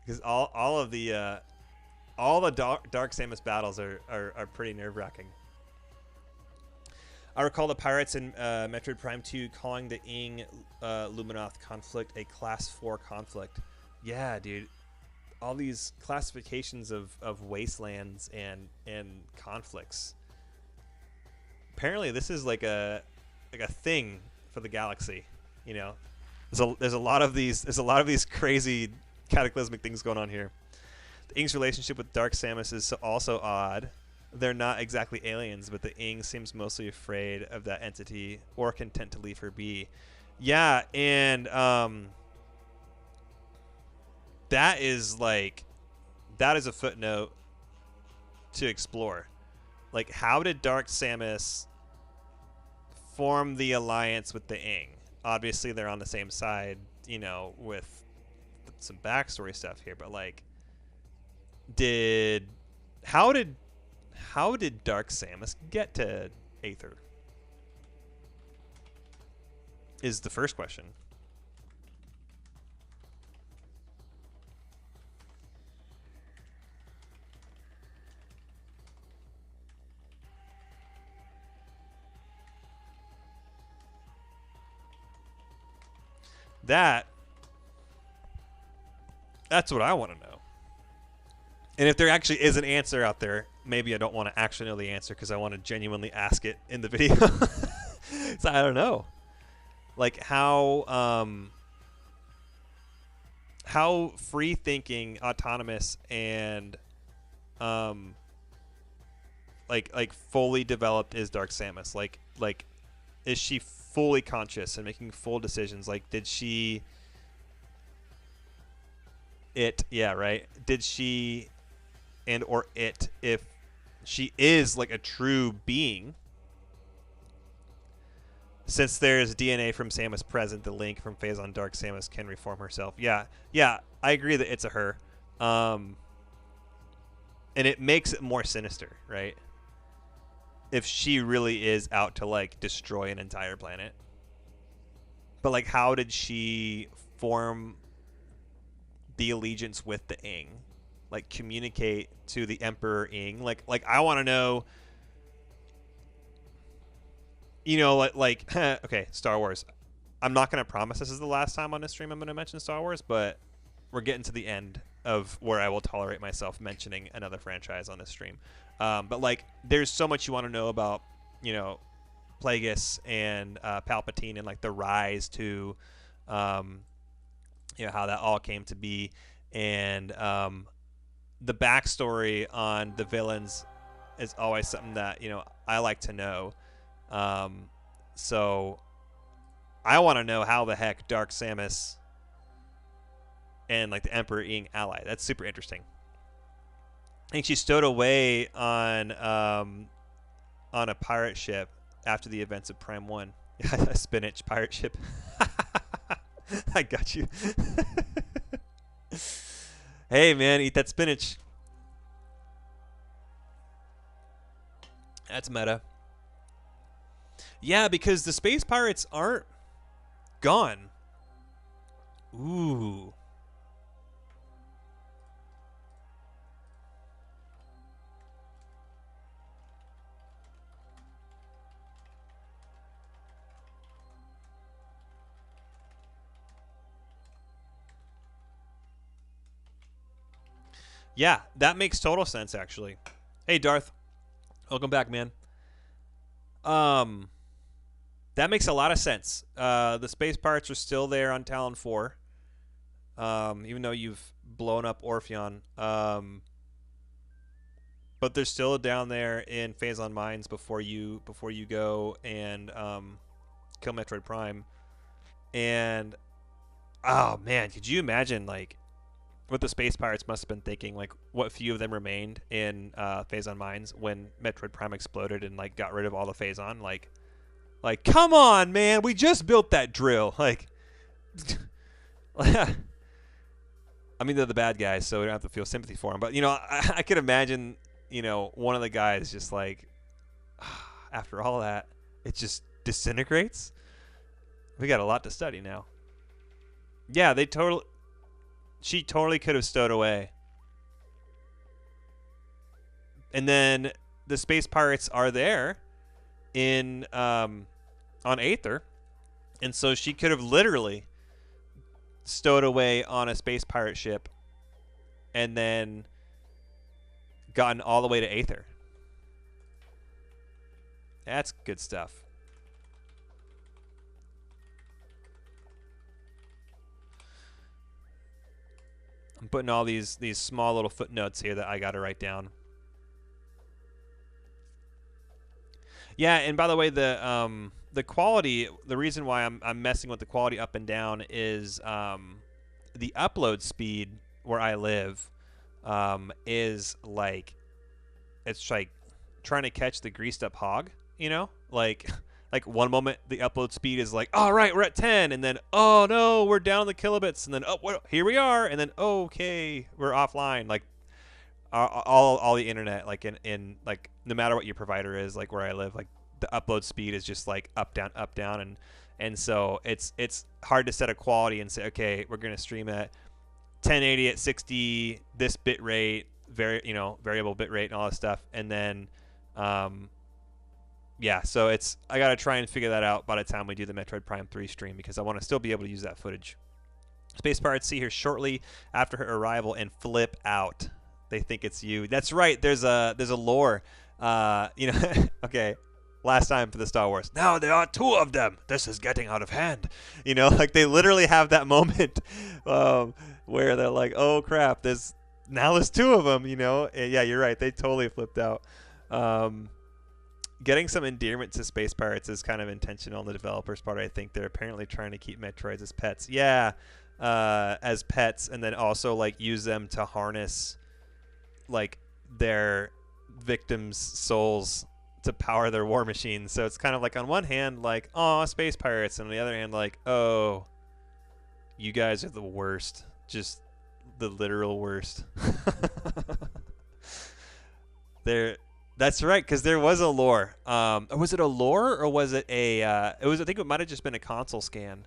Because all the Dark Samus battles are pretty nerve-wracking. I recall the pirates in Metroid Prime 2 calling the Ing Luminoth conflict a Class 4 conflict. Yeah, dude. All these classifications of wastelands and conflicts. Apparently, this is like a thing for the galaxy. You know, there's a lot of these crazy cataclysmic things going on here. The Ing's relationship with Dark Samus is also odd. They're not exactly aliens, but the Ing seems mostly afraid of that entity or content to leave her be. Yeah, and that is a footnote to explore. Like, how did Dark Samus form the alliance with the Ing? Obviously, they're on the same side, you know, with some backstory stuff here, but like, how did Dark Samus get to Aether? Is the first question. That's what I want to know. And if there actually is an answer out there, maybe I don't want to actually know the answer because I want to genuinely ask it in the video. So I don't know. Like how free thinking, autonomous, and like fully developed is Dark Samus? Like is she fully conscious and making full decisions? Like did she did she and or it, if she is like a true being, since there's DNA from Samus present, the link from Phazon Dark Samus can reform herself. Yeah, I agree that it's a her. And it makes it more sinister, right? If she really is out to like destroy an entire planet. But like, how did she form the allegiance with the Ing? Like, communicate to the Emperor Ing? Like I want to know. You know, like okay, Star Wars. I'm not going to promise this is the last time on this stream I'm going to mention Star Wars, but we're getting to the end of where I will tolerate myself mentioning another franchise on this stream. But like, there's so much you want to know about, you know, Plagueis and Palpatine and like the rise to, you know, how that all came to be, and the backstory on the villains is always something that, you know, I like to know. So I want to know how the heck Dark Samus and like the Emperor Ing ally. That's super interesting. I think she stowed away on a pirate ship after the events of Prime 1. A spinach pirate ship. I got you. Hey man, eat that spinach. That's meta. Yeah, because the space pirates aren't gone. Ooh. Yeah, that makes total sense actually. Hey Darth, welcome back, man. Um, that makes a lot of sense. The space pirates are still there on Talon 4, even though you've blown up Orpheon. But they're still down there in Phazon Mines before you go and kill Metroid Prime. And oh man, could you imagine like what the space pirates must have been thinking? Like what few of them remained in Phazon Mines when Metroid Prime exploded and like got rid of all the Phazon? Like come on, man, we just built that drill. Like, I mean they're the bad guys, so we don't have to feel sympathy for them. But you know, I could imagine one of the guys just like after all that, it just disintegrates. We got a lot to study now. Yeah, she totally could have stowed away. And then the space pirates are there in on Aether, and so she could have literally stowed away on a space pirate ship and then gotten all the way to Aether. That's good stuff. I'm putting all these small little footnotes here that I got to write down. Yeah, and by the way, the quality, the reason why I'm messing with the quality up and down is the upload speed where I live is like, it's like trying to catch the greased up hog, like one moment the upload speed is like, all right, we're at 10, and then oh no, we're down the kilobits, and then oh well, here we are, and then okay, we're offline. Like all the internet, like in like no matter what your provider is, like where I live, like the upload speed is just like up down, and so it's hard to set a quality and say, okay, we're gonna stream at 1080 at 60 this bit rate, variable bit rate and all this stuff, and then yeah, so I gotta try and figure that out by the time we do the Metroid Prime 3 stream, because I want to still be able to use that footage. Space Pirates see her shortly after her arrival and flip out. They think it's you. That's right. There's a lore. Okay. Last time for the Star Wars. Now there are two of them. This is getting out of hand. Like they literally have that moment where they're like, "Oh crap! There's two of them." And yeah, you're right. They totally flipped out. Getting some endearment to Space Pirates is kind of intentional on the developers' part. I think they're apparently trying to keep Metroids as pets. Yeah, as pets, and then also like use them to harness like their victims' souls to power their war machines. So it's kind of like on one hand like, oh, space pirates, and on the other hand like, oh, you guys are the worst, just the literal worst. That's right, because there was a lore. Was it a lore or was it a I think it might have just been a console scan.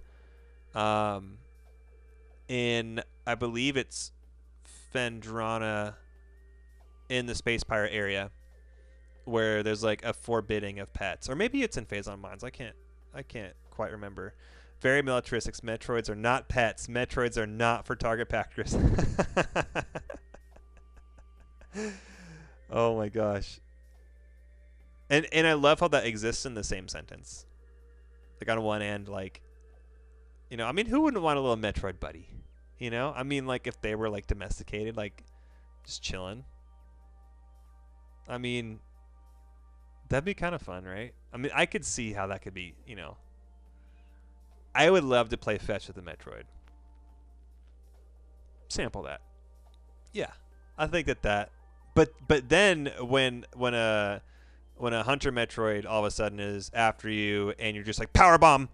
In I believe it's Phendrana in the space pirate area, where there's like a forbidding of pets, or maybe it's in Phazon Mines. I can't quite remember. Very militaristic. Metroids are not pets. Metroids are not for target practice. Oh my gosh. And I love how that exists in the same sentence. Like on one end, like, I mean, who wouldn't want a little Metroid buddy? I mean, like if they were like domesticated, like just chilling. I mean, that'd be kind of fun, right? I mean, I could see how that could be, I would love to play fetch with the Metroid. Sample that. Yeah. I think that but then when a hunter Metroid all of a sudden is after you and you're just like power bomb,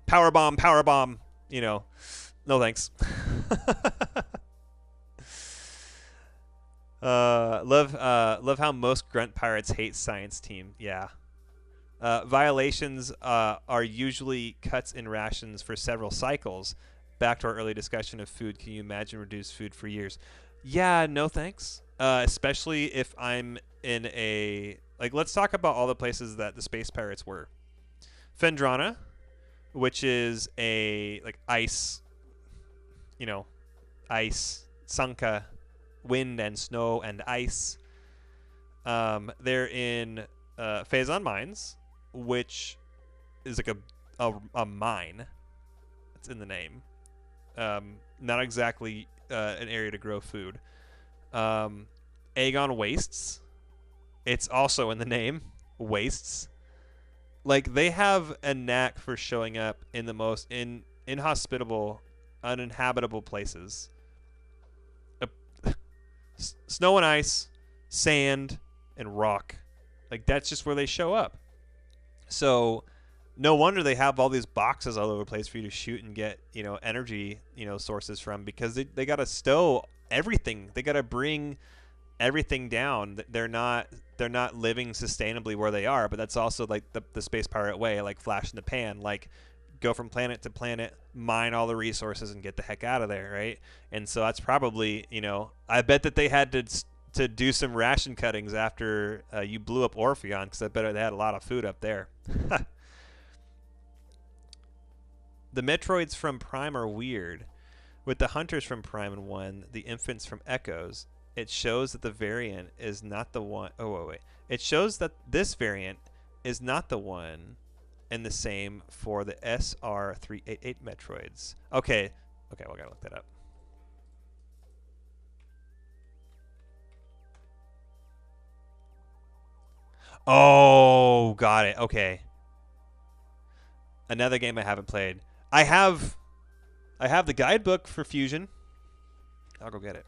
no thanks. Love how most grunt pirates hate science team. Yeah. Violations are usually cuts in rations for several cycles. Back to our early discussion of food. Can you imagine reduced food for years? Yeah, no thanks. Especially if I'm in a... Like, let's talk about all the places that the space pirates were. Phendrana, which is a, like, ice, ice, Sanka wind and snow and ice. They're in Phazon Mines, which is like a mine. It's in the name. Not exactly an area to grow food. Aegon Wastes. It's also in the name. Wastes. Like, they have a knack for showing up in the most inhospitable, uninhabitable places. Snow and ice, sand, and rock. Like, that's just where they show up. So no wonder they have all these boxes all over the place for you to shoot and get, energy, sources from, because they got to stow everything. They got to bring everything down. They're not living sustainably where they are, but that's also like the space pirate way, like flash in the pan, like go from planet to planet, mine all the resources and get the heck out of there, right? And so that's probably, I bet that they had to do some ration cuttings after you blew up Orpheon, because I bet they had a lot of food up there. The Metroids from Prime are weird. With the hunters from Prime and 1, the infants from Echoes, it shows that the variant is not the one. Oh, wait. It shows that this variant is not the one, and the same for the SR388 Metroids. Okay, well, I gotta look that up. Oh, got it. Okay. Another game I haven't played. I have the guidebook for Fusion. I'll go get it.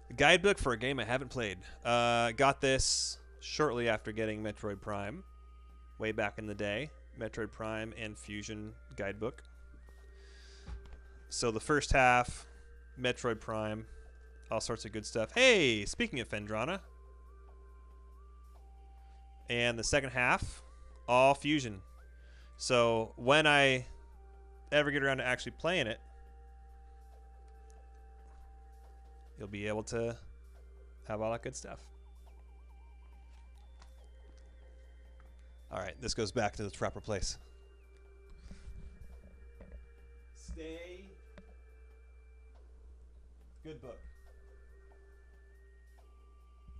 The guidebook for a game I haven't played. Got this shortly after getting Metroid Prime, way back in the day. Metroid Prime and Fusion guidebook. So the first half, Metroid Prime, all sorts of good stuff. Hey, speaking of Phendrana. And the second half, all Fusion. So when I ever get around to actually playing it, you'll be able to have all that good stuff. All right, this goes back to the proper place. Stay. Good book.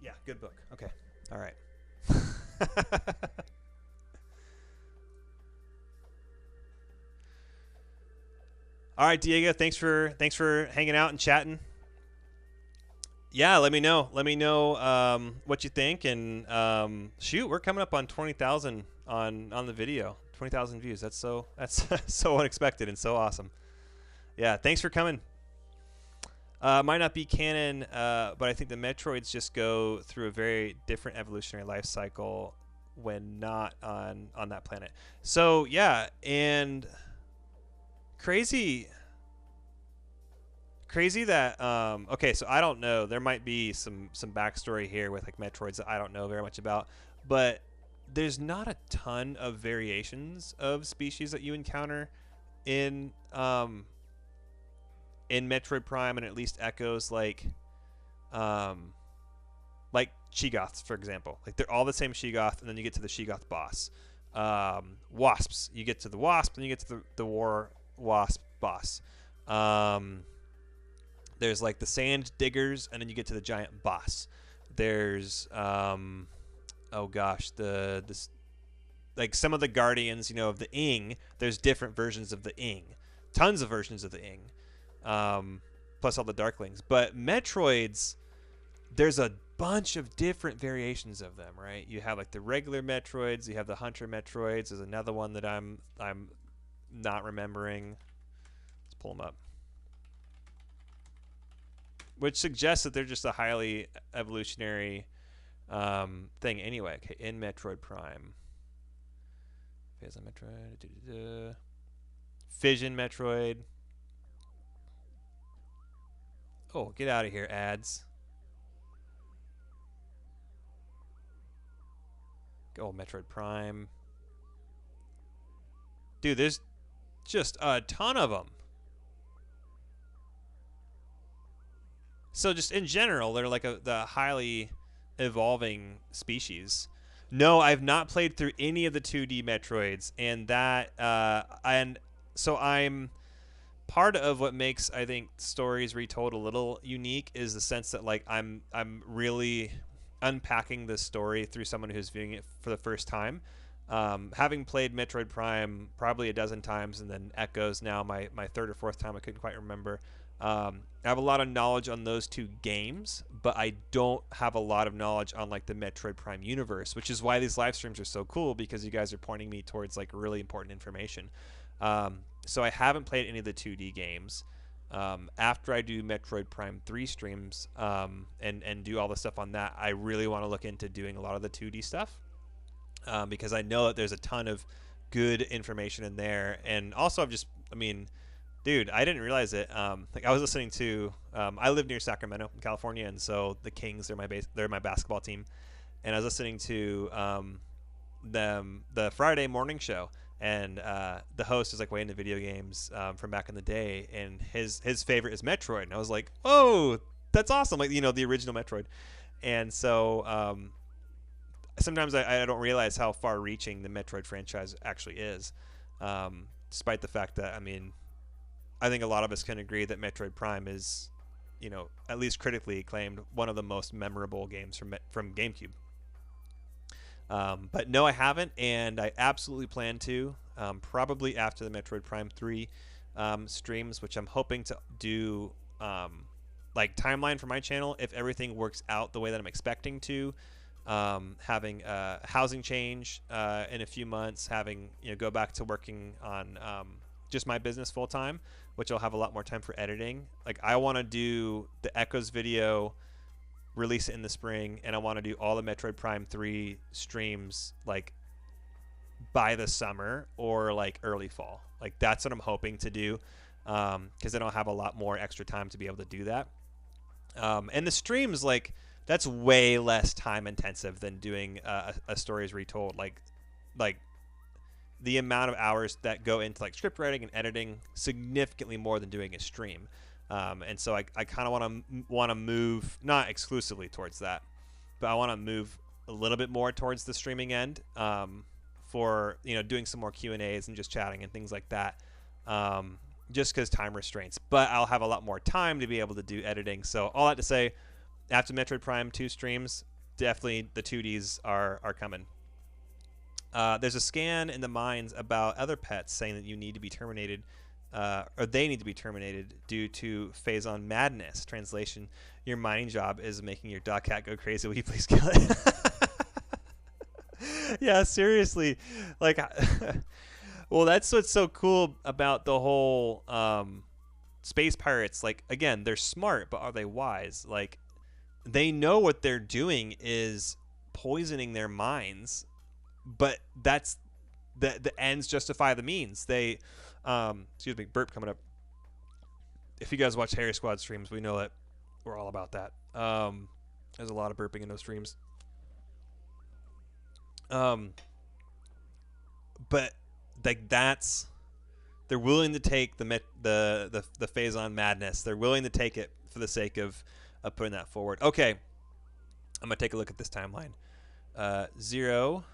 Yeah, good book. Okay. All right. All right, Diego, thanks for hanging out and chatting. Yeah, let me know what you think, and shoot, we're coming up on 20,000 on the video. 20,000 views. That's so unexpected and so awesome. Yeah, thanks for coming. Might not be canon, but I think the Metroids just go through a very different evolutionary life cycle when not on that planet. So yeah, and crazy that okay, so I don't know. There might be some backstory here with like Metroids that I don't know very much about, but there's not a ton of variations of species that you encounter in Metroid Prime, and at least Echoes, like Sheegoths, for example. Like, they're all the same Sheegoth, and then you get to the Sheegoth boss. Wasps, you get to the Wasp, and you get to the War Wasp boss. There's like the Sand Diggers, and then you get to the giant boss. There's oh gosh, this like some of the Guardians, of the Ing. There's different versions of the Ing, tons of versions of the Ing. Plus all the Darklings. But Metroids, there's a bunch of different variations of them, right? You have like the regular Metroids, you have the Hunter Metroids. There's another one that I'm not remembering. Let's pull them up. Which suggests that they're just a highly evolutionary thing anyway. Okay, in Metroid Prime. Phazon Metroid. Fission Metroid. Oh, get out of here, ads. Oh, Metroid Prime. Dude, there's just a ton of them. So just in general, they're like the highly evolving species. No, I've not played through any of the 2D Metroids, and so I'm part of what makes, I think, stories retold a little unique is the sense that like I'm really unpacking the story through someone who's viewing it for the first time. Having played Metroid Prime probably a dozen times, and then Echoes now my third or fourth time, I couldn't quite remember. I have a lot of knowledge on those two games, but I don't have a lot of knowledge on like the Metroid Prime universe, which is why these live streams are so cool because you guys are pointing me towards like really important information. So I haven't played any of the 2D games. After I do Metroid Prime 3 streams and do all the stuff on that, I really want to look into doing a lot of the 2D stuff because I know that there's a ton of good information in there. And also, I mean, dude, I didn't realize it. Like I was listening to, I live near Sacramento, California, and so the Kings are they're my basketball team, and I was listening to the Friday morning show, and the host is like way into video games from back in the day, and his favorite is Metroid, and I was like, oh, that's awesome, like the original Metroid, and so sometimes I don't realize how far-reaching the Metroid franchise actually is, despite the fact that I think a lot of us can agree that Metroid Prime is, at least critically acclaimed, one of the most memorable games from GameCube. But no, I haven't, and I absolutely plan to, probably after the Metroid Prime 3 streams, which I'm hoping to do, like timeline for my channel, if everything works out the way that I'm expecting to, having a housing change in a few months, having, go back to working on just my business full time, which I'll have a lot more time for editing. Like I want to do the Echoes video, release it in the spring, and I want to do all the Metroid Prime 3 streams like by the summer or like early fall. Like that's what I'm hoping to do, because then I'll have a lot more extra time to be able to do that. And the streams, like that's way less time intensive than doing a stories retold. Like the amount of hours that go into like script writing and editing significantly more than doing a stream. And so I kind of want to move, not exclusively towards that, but I want to move a little bit more towards the streaming end, for doing some more Q&As and just chatting and things like that, just because time restraints. But I'll have a lot more time to be able to do editing. So all that to say, after Metroid Prime 2 streams, definitely the 2Ds are coming. There's a scan in the mines about other pets saying that you need to be terminated, or they need to be terminated due to phase-on madness. Translation: your mining job is making your dog cat go crazy. Will you please kill it? Yeah, seriously. Like, well, that's what's so cool about the whole space pirates. Like, again, they're smart, but are they wise? Like, they know what they're doing is poisoning their mines, but that's the ends justify the means. They excuse me, burp coming up. If you guys watch Harry Squad streams, we know that we're all about that. There's a lot of burping in those streams. But like they're willing to take the phase-on madness. They're willing to take it for the sake of putting that forward. Okay, I'm gonna take a look at this timeline. 0,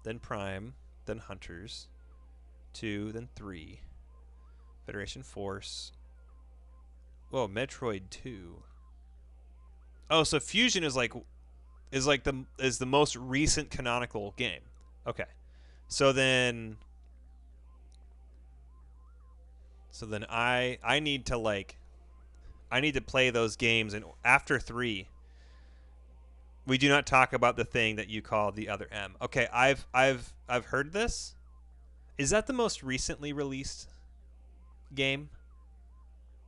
then Prime, then Hunters, 2, then 3, Federation Force. Whoa, Metroid 2. Oh, so Fusion is the most recent canonical game. Okay, so then I need to play those games, and after 3, we do not talk about the thing that you call the other M. Okay, I've heard this. Is that the most recently released game?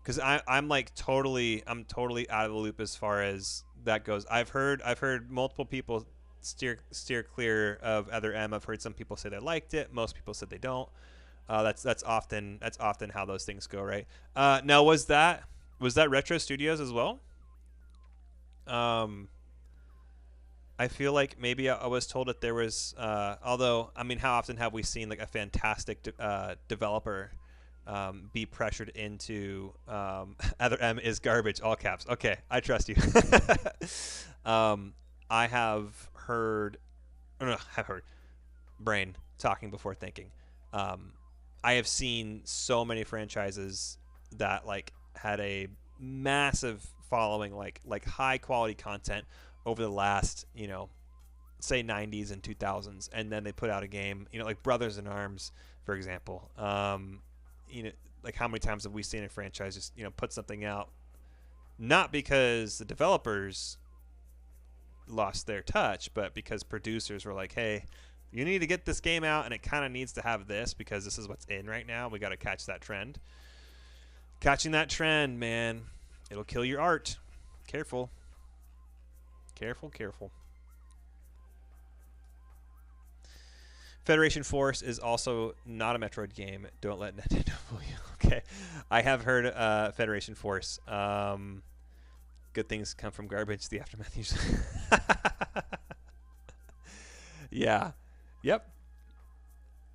Because I'm totally out of the loop as far as that goes. I've heard multiple people steer clear of Other M. I've heard some people say they liked it. Most people said they don't. That's often how those things go, right? Now was that Retro Studios as well? I feel like maybe I was told that there was, although how often have we seen like a fantastic developer be pressured into Other M is garbage, all caps. Okay, I trust you. I have heard I don't know, have heard, brain talking before thinking. Um, I have seen so many franchises that like had a massive following, like high quality content over the last, say 90s and 2000s, and then they put out a game, like Brothers in Arms, for example. You know, like how many times have we seen a franchise just put something out, not because the developers lost their touch, but because producers were like, hey, you need to get this game out, and it kind of needs to have this because this is what's in right now. We got to catch that trend. Catching that trend, man, it'll kill your art. Careful. Careful, careful. Federation Force is also not a Metroid game. Don't let Nintendo fool you. Okay. I have heard Federation Force. Good things come from garbage. The aftermath usually. Yeah. Yep.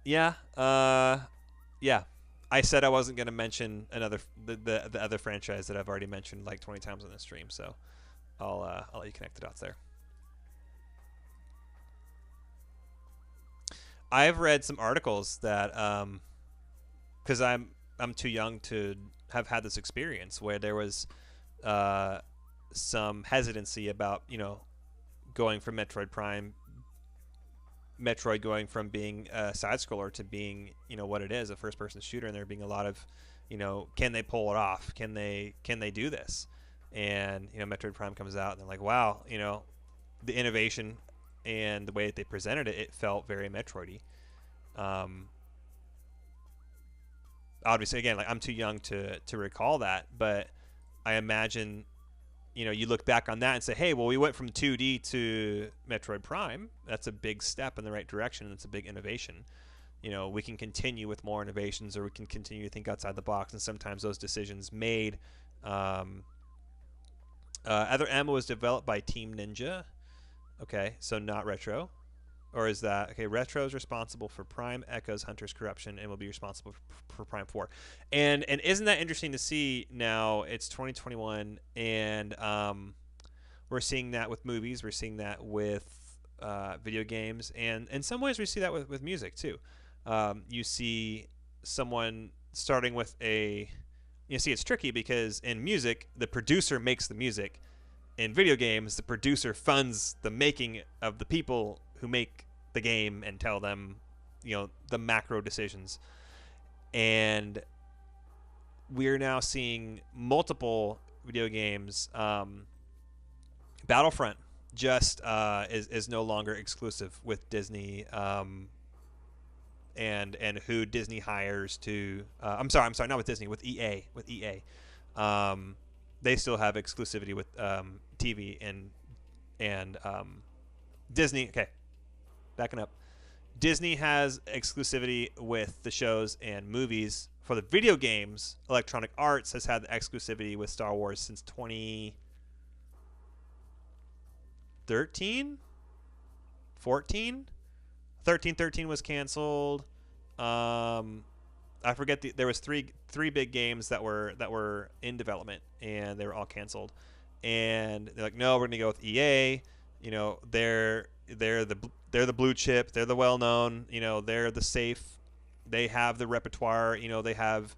Yeah. Yeah. I said I wasn't going to mention the other franchise that I've already mentioned like 20 times on this stream, so I'll let you connect the dots there. I've read some articles that because I'm too young to have had this experience where there was some hesitancy about going from Metroid going from being a side scroller to being what it is, a first person shooter, and there being a lot of can they pull it off, can they do this, and Metroid Prime comes out and they're like, wow, the innovation and the way that they presented it felt very Metroidy. Obviously, again, like I'm too young to recall that, but I imagine you look back on that and say, hey, well, we went from 2D to Metroid Prime. That's a big step in the right direction. It's a big innovation. We can continue with more innovations, or we can continue to think outside the box. And sometimes those decisions made. Other Ammo was developed by Team Ninja. Okay, so not Retro. Or is that okay? Retro is responsible for Prime, Echoes, Hunter's Corruption, and will be responsible for Prime 4. And isn't that interesting to see? Now it's 2021, and we're seeing that with movies. We're seeing that with video games, and in some ways we see that with music too. You see someone starting with it's tricky because in music the producer makes the music. In video games, the producer funds the making of the people who make the game and tell them, the macro decisions. And we're now seeing multiple video games. Battlefront just is no longer exclusive with Disney, and who Disney hires to. I'm sorry, not with Disney, with EA. They still have exclusivity with TV and Disney. Okay, backing up. Disney has exclusivity with the shows and movies. For the video games, Electronic Arts has had the exclusivity with Star Wars since 2013, 14, 13 was canceled. I forget there was three big games that were in development, and they were all canceled. And they're like, no, we're gonna go with EA. They're the blue chip. They're the well known. They're the safe. They have the repertoire. They have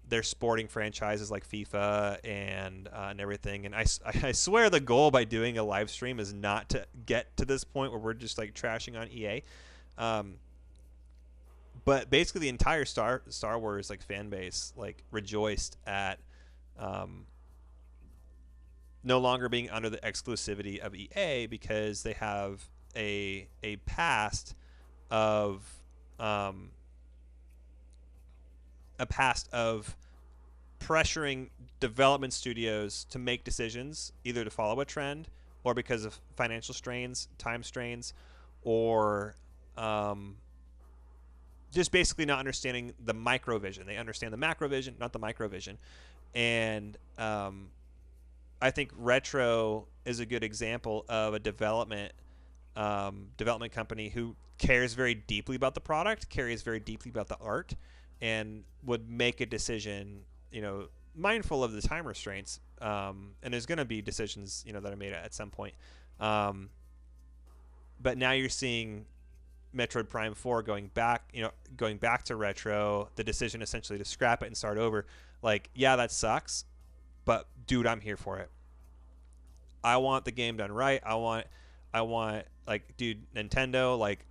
their sporting franchises like FIFA and everything. And I swear the goal by doing a live stream is not to get to this point where we're just like trashing on EA. But basically the entire Star Wars like fan base like rejoiced at no longer being under the exclusivity of EA because they have a past of pressuring development studios to make decisions either to follow a trend or because of financial strains, time strains, or just basically not understanding the micro vision. They understand the macro vision, not the micro vision. And I think Retro is a good example of a development company who cares very deeply about the product, cares very deeply about the art, and would make a decision, mindful of the time restraints. And there's going to be decisions, that are made at some point. but now you're seeing Metroid Prime 4 going back to retro, the decision essentially to scrap it and start over. Like, yeah, that sucks, but dude, I'm here for it. I want the game done right. I want like, dude, Nintendo, like,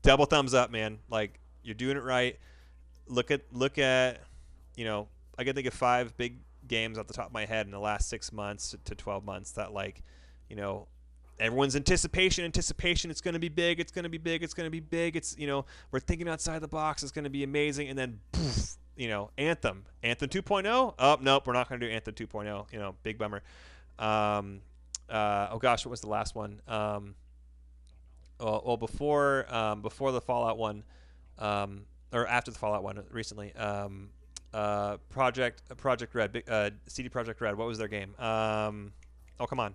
double thumbs up, man. Like, you're doing it right. Look at, you know, I can think of 5 big games off the top of my head in the last 6 months to 12 months that, like, you know, everyone's anticipation. It's going to be big. It's going to be big. It's going to be big. It's, you know, we're thinking outside the box. It's going to be amazing. And then, poof, you know, Anthem 2.0. Oh, nope, we're not going to do Anthem 2.0. You know, big bummer. Oh gosh, what was the last one? Well, before the Fallout one, or after the Fallout one recently, Project Red, CD Project Red. What was their game? Oh, come on,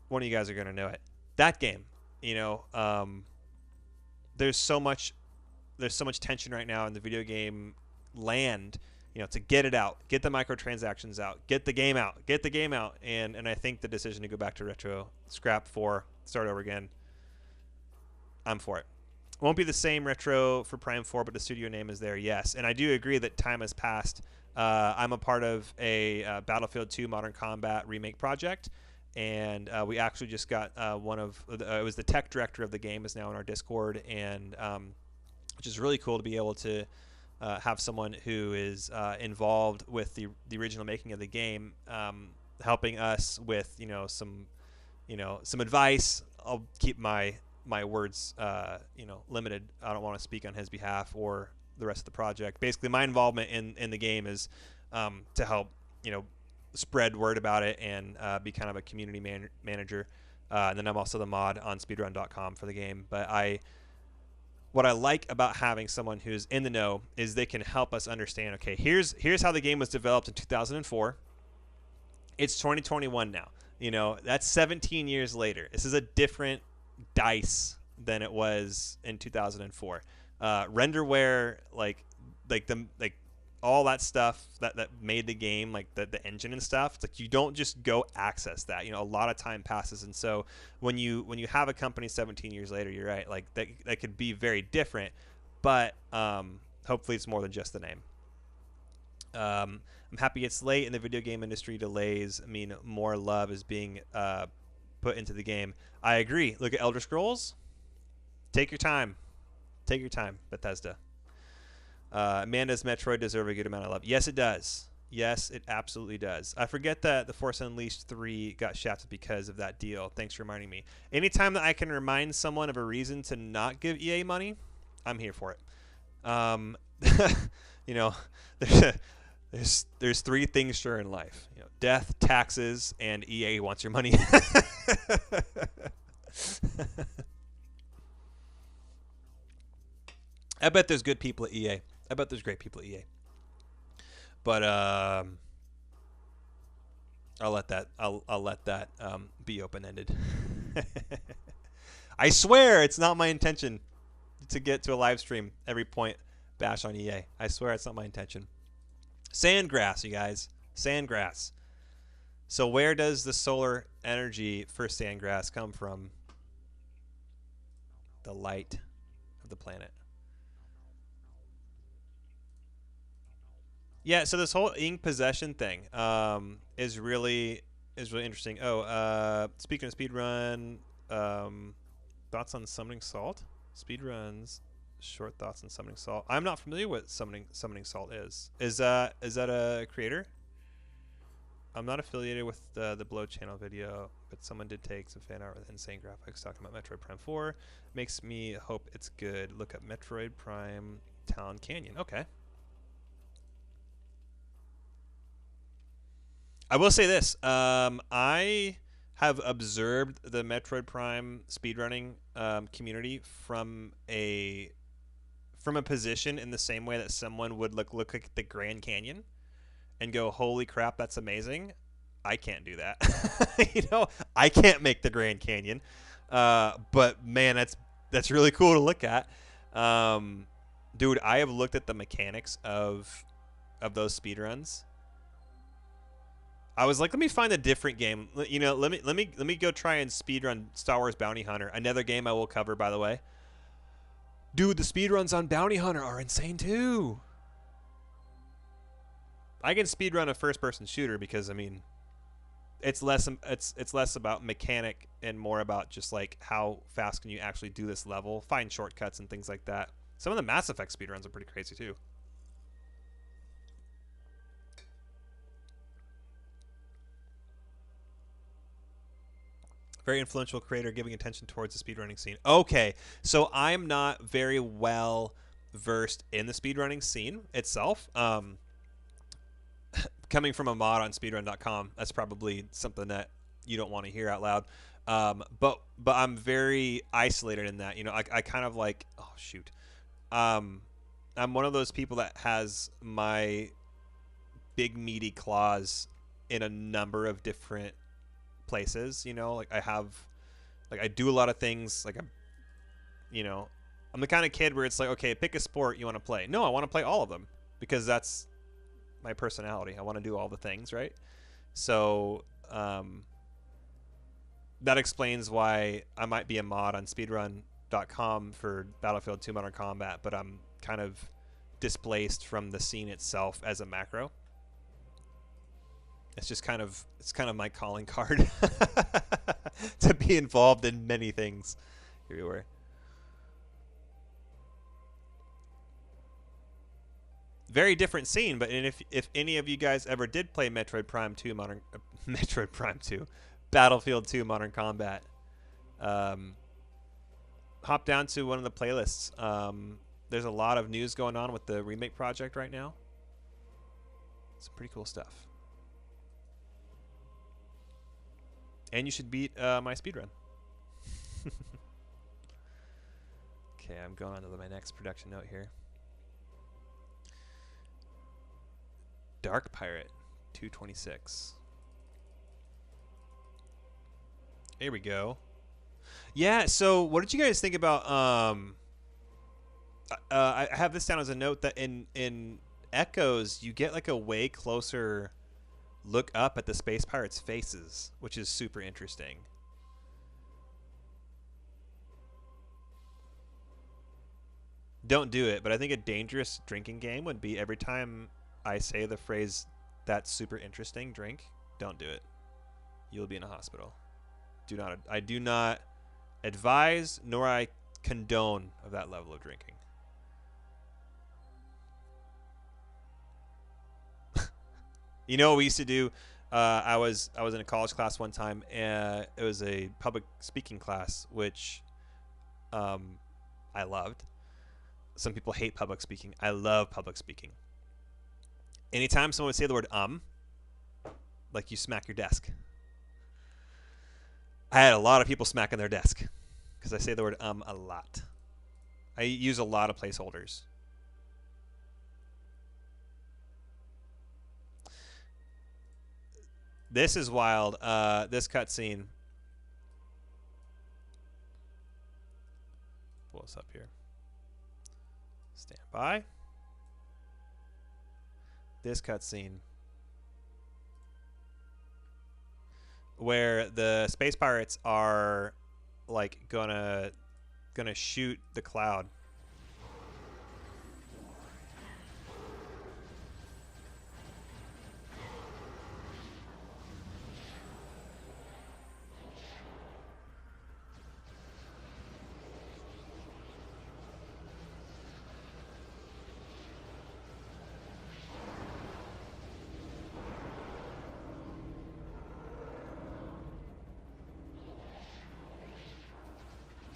one of you guys are gonna know it. That game, you know, there's so much tension right now in the video game land, you know, to get it out, get the microtransactions out, get the game out, and I think the decision to go back to retro, scrap 4, start over again, I'm for it. Won't be the same retro for Prime 4, but the studio name is there, yes. And I do agree that time has passed. I'm a part of a Battlefield 2 Modern Combat remake project, and we actually just got it was the tech director of the game is now in our Discord, and which is really cool to be able to have someone who is involved with the original making of the game, helping us with, you know, some advice. I'll keep my words, you know, limited. I don't want to speak on his behalf or the rest of the project. Basically, my involvement in the game is to help, you know, spread word about it and be kind of a community manager. And then I'm also the mod on speedrun.com for the game. But what I like about having someone who's in the know is they can help us understand, okay, here's how the game was developed in 2004. It's 2021 now. You know, that's 17 years later. This is a different DICE than it was in 2004. Renderware, like all that stuff that made the game, like the engine and stuff, it's like you don't just go access that. You know, a lot of time passes, and so when you have a company 17 years later, you're right, like that could be very different, but hopefully it's more than just the name. I'm happy it's late in the video game industry. Delays mean more love is being put into the game. I agree. Look at Elder Scrolls. Take your time, Bethesda. Amanda's Metroid deserve a good amount of love. Yes, it does. Yes, it absolutely does. I forget that The Force Unleashed 3 got shafted because of that deal. Thanks for reminding me. Anytime that I can remind someone of a reason to not give EA money, I'm here for it. You know, there's 3 things sure in life. You know, death, taxes, and EA wants your money. I bet there's good people at EA. I bet there's great people at EA. But I'll let that be open ended. I swear it's not my intention to get to a live stream every point bash on EA. I swear it's not my intention. Sandgrass, you guys. Sandgrass. So where does the solar energy for Sandgrass come from? The light of the planet. Yeah, so this whole ink possession thing is really interesting. Oh, speaking of speedrun, thoughts on summoning salt? Speedruns, short thoughts on summoning salt. I'm not familiar with summoning salt is. Is that a creator? I'm not affiliated with the Blow channel video, but someone did take some fan art with insane graphics talking about Metroid Prime 4. Makes me hope it's good. Look up Metroid Prime Talon Canyon. Okay. I will say this. I have observed the Metroid Prime speedrunning community from a position in the same way that someone would look at the Grand Canyon and go, "Holy crap, that's amazing." I can't do that. You know, I can't make the Grand Canyon. But man, that's really cool to look at. Dude, I have looked at the mechanics of those speedruns. I was like, let me find a different game. You know, let me go try and speedrun Star Wars Bounty Hunter, another game I will cover, by the way. Dude, the speedruns on Bounty Hunter are insane too. I can speedrun a first-person shooter because I mean, it's less about mechanic and more about just like how fast can you actually do this level, find shortcuts and things like that. Some of the Mass Effect speedruns are pretty crazy too. Very influential creator giving attention towards the speedrunning scene. Okay, so I'm not very well versed in the speedrunning scene itself. Coming from a mod on speedrun.com, that's probably something that you don't want to hear out loud. But I'm very isolated in that. You know, I kind of like, oh shoot, I'm one of those people that has my big meaty claws in a number of different places. You know, like I do a lot of things. Like you know, I'm the kind of kid where it's like, okay, pick a sport you want to play. No, I want to play all of them because that's my personality. I want to do all the things, right? So that explains why I might be a mod on speedrun.com for Battlefield 2 Modern Combat, but I'm kind of displaced from the scene itself as a macro. It's kind of my calling card to be involved in many things everywhere. Very different scene, but if any of you guys ever did play Metroid Prime 2 Metroid Prime 2, Battlefield 2 Modern Combat, hop down to one of the playlists. There's a lot of news going on with the remake project right now. Some pretty cool stuff. And you should beat my speedrun. Okay, I'm going on to my next production note here. Dark Pirate 226. Here we go. Yeah, so what did you guys think about I have this down as a note that in Echoes you get like a way closer look up at the space pirates' faces, which is super interesting. Don't do it, but I think a dangerous drinking game would be every time I say the phrase, "That's super interesting," drink. Don't do it. You'll be in a hospital. I do not advise nor I condone of that level of drinking. You know what we used to do? I was in a college class one time, and it was a public speaking class, which I loved. Some people hate public speaking. I love public speaking. Anytime someone would say the word like you smack your desk. I had a lot of people smacking their desk because I say the word a lot. I use a lot of placeholders. This is wild. This cutscene. Pull this up here. Stand by. This cutscene where the space pirates are like gonna shoot the cloud.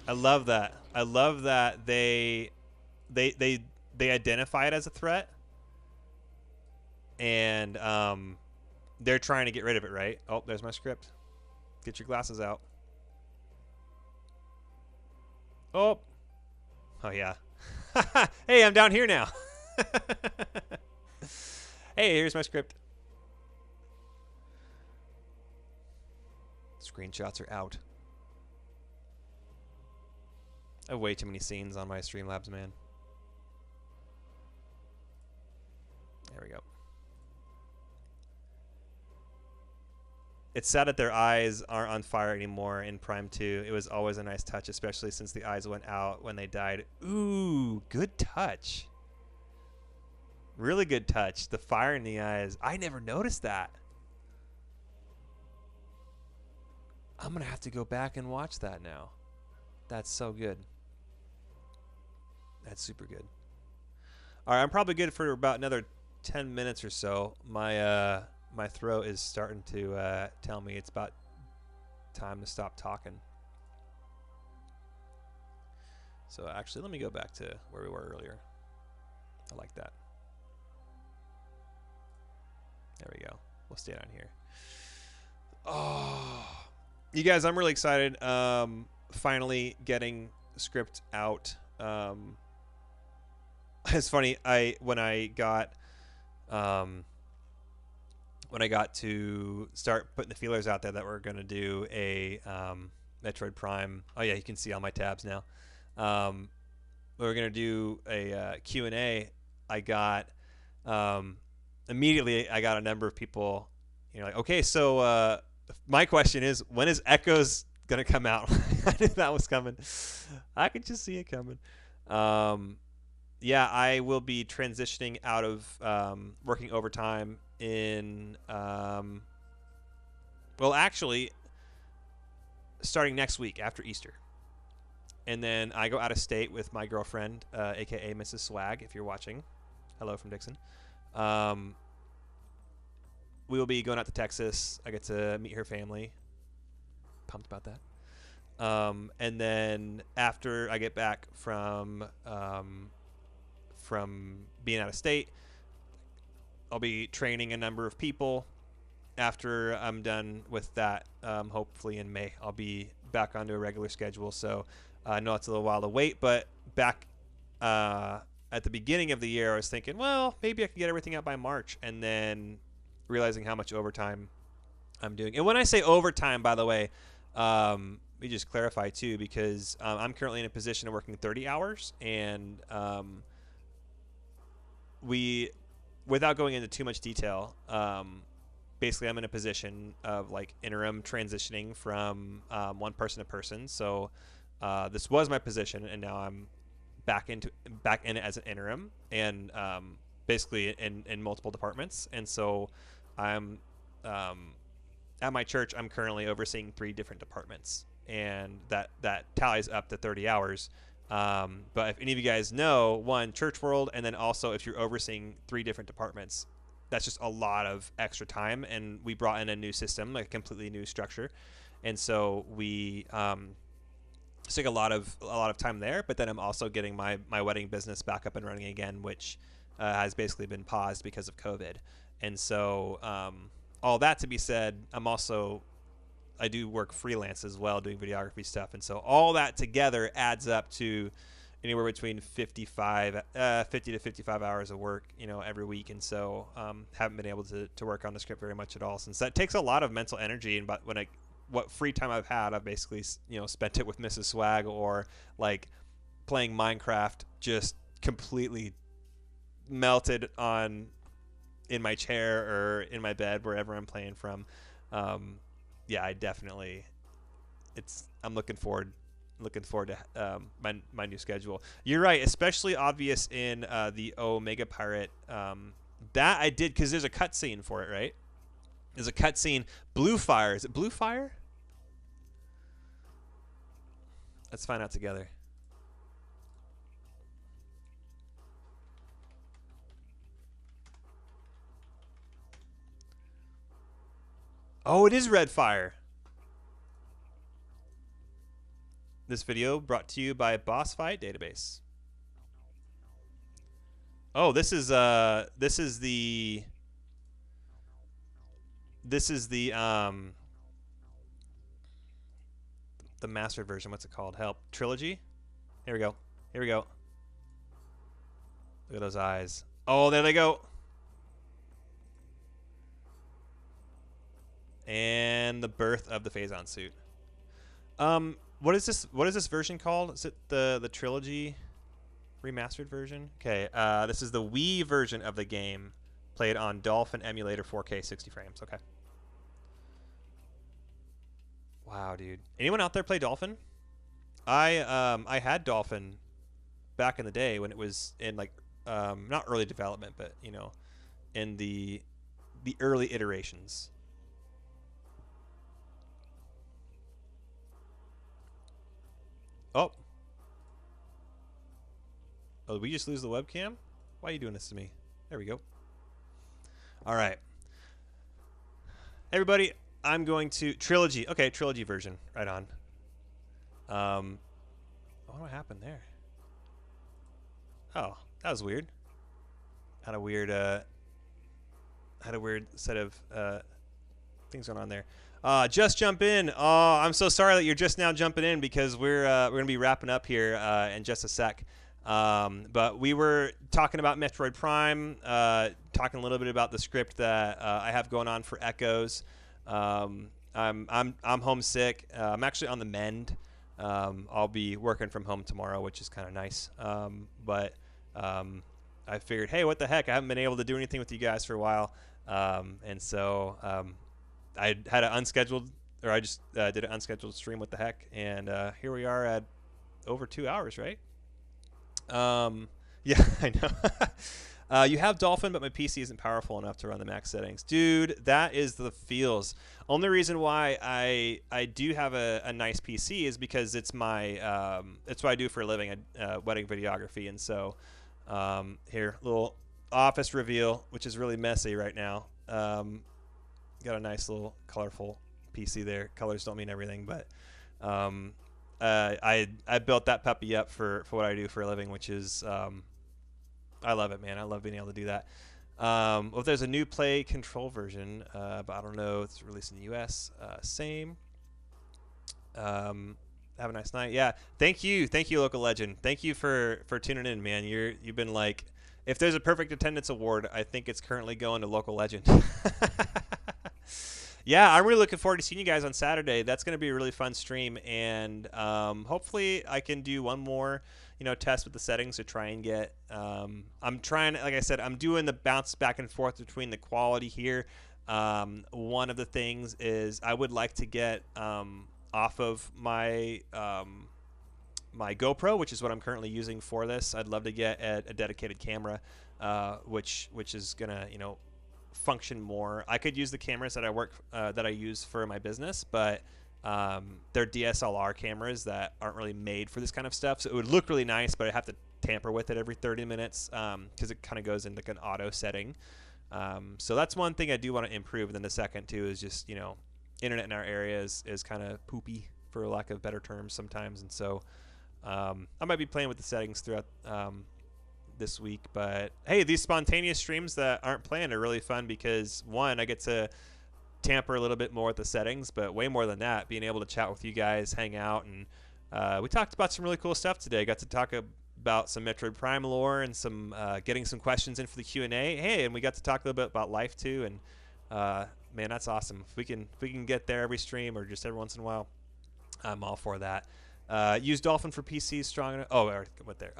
I love that. I love that they identify it as a threat, and they're trying to get rid of it, right? Oh, there's my script. Get your glasses out. Oh. Oh yeah. Hey, I'm down here now. Hey, here's my script. Screenshots are out. I have way too many scenes on my Streamlabs, man. There we go. It's sad that their eyes aren't on fire anymore in Prime 2. It was always a nice touch, especially since the eyes went out when they died. Ooh, good touch. Really good touch. The fire in the eyes. I never noticed that. I'm going to have to go back and watch that now. That's so good. That's super good. All right, I'm probably good for about another 10 minutes or so. My throat is starting to tell me it's about time to stop talking. So actually, let me go back to where we were earlier. I like that. There we go. We'll stay down here. Oh, you guys, I'm really excited. Finally getting script out. It's funny. When I got to start putting the feelers out there that we're gonna do a Metroid Prime. Oh yeah, you can see all my tabs now. We were gonna do a Q&A. I got immediately. I got a number of people. You know, like, okay, so my question is, when is Echoes gonna come out? I knew that was coming. I could just see it coming. Yeah, I will be transitioning out of working overtime in well, actually starting next week after Easter. And then I go out of state with my girlfriend, aka Mrs. Swag, if you're watching. Hello from Dixon. We will be going out to Texas. I get to meet her family. Pumped about that. And then after I get back from being out of state, I'll be training a number of people. After I'm done with that, hopefully in May, I'll be back onto a regular schedule. So I know it's a little while to wait, but back at the beginning of the year, I was thinking, well, maybe I can get everything out by March, and then realizing how much overtime I'm doing. And when I say overtime, by the way, let me just clarify too, because I'm currently in a position of working 30 hours, and without going into too much detail, basically I'm in a position of like interim transitioning from one person to person. So this was my position, and now I'm back in it as an interim, and basically in multiple departments. And so I'm at my church. I'm currently overseeing 3 different departments, and that tallies up to 30 hours. But if any of you guys know, one, church world, and then also if you're overseeing 3 different departments, that's just a lot of extra time. And we brought in a new system, like a completely new structure, and so we took a lot of time there. But then I'm also getting my wedding business back up and running again, which has basically been paused because of COVID. And so all that to be said, I do work freelance as well, doing videography stuff. And so all that together adds up to anywhere between 50 to 55 hours of work, every week. And so haven't been able to work on the script very much at all, since that takes a lot of mental energy. And what free time I've had, I've basically, spent it with Mrs. Swag, or like playing Minecraft, just completely melted in my chair or in my bed, wherever I'm playing from. Yeah, I definitely. I'm looking forward to my new schedule. You're right, especially obvious in the Omega Pirate. That I did, because there's a cutscene for it, right? There's a cutscene. Blue Fire. Is it Blue Fire? Let's find out together. Oh, it is Red Fire. This video brought to you by Boss Fight Database. Oh, this is the mastered version. What's it called? Help. Trilogy? Here we go. Here we go. Look at those eyes. Oh, there they go. And the birth of the Phazon suit. What is this version called? Is it the trilogy remastered version? Okay, this is the Wii version of the game, played on Dolphin emulator 4K 60 frames. Okay. Wow, dude. Anyone out there play Dolphin? I had Dolphin back in the day when it was in like not early development, but you know, in the early iterations. Oh, oh, did we just lose the webcam? Why are you doing this to me? There we go. All right, everybody. I'm going to trilogy. Okay, trilogy version. Right on. Um, what happened there? Oh, that was weird. Had a weird set of things going on there. Just jump in. Oh, I'm so sorry that you're just now jumping in because we're gonna be wrapping up here in just a sec. But we were talking about Metroid Prime, talking a little bit about the script that I have going on for Echoes. I'm homesick. I'm actually on the mend. I'll be working from home tomorrow, which is kind of nice. But I figured, hey, what the heck? I haven't been able to do anything with you guys for a while, and so I had an unscheduled, or I just did an unscheduled stream. What the heck? And here we are at over 2 hours, right? Yeah, I know. You have Dolphin, but my PC isn't powerful enough to run the max settings. Dude, that is the feels. Only reason why I do have a nice PC is because it's my it's what I do for a living, wedding videography, and so here, little office reveal, which is really messy right now. Got a nice little colorful PC there. Colors don't mean everything, but I built that puppy up for what I do for a living, which is I love it, man. I love being able to do that. Well, there's a new Play Control version, but I don't know. It's released in the U.S. Same. Have a nice night. Yeah, thank you, local legend. Thank you for tuning in, man. You've been like, if there's a perfect attendance award, I think it's currently going to local legend. Yeah, I'm really looking forward to seeing you guys on Saturday. That's going to be a really fun stream, and hopefully I can do one more, test with the settings to try and get. I'm trying, like I said, I'm doing the bounce back and forth between the quality here. One of the things is I would like to get off of my my GoPro, which is what I'm currently using for this. I'd love to get a dedicated camera, which is gonna function more. I could use the cameras that I use for my business, but they're DSLR cameras that aren't really made for this kind of stuff. So it would look really nice, but I have to tamper with it every 30 minutes because it kind of goes into like an auto setting. So that's one thing I do want to improve. And then the second too is just internet in our area is kind of poopy, for lack of better terms, sometimes, and so I might be playing with the settings throughout this week. But hey, these spontaneous streams that aren't planned are really fun because one, I get to tamper a little bit more with the settings, but way more than that, being able to chat with you guys, hang out, and we talked about some really cool stuff today. Got to talk about some Metroid Prime lore and some getting some questions in for the Q&A. Hey, and we got to talk a little bit about life too, and man, that's awesome. If we can get there every stream or just every once in a while, I'm all for that. Use Dolphin for PC strong enough. Oh, I already went there.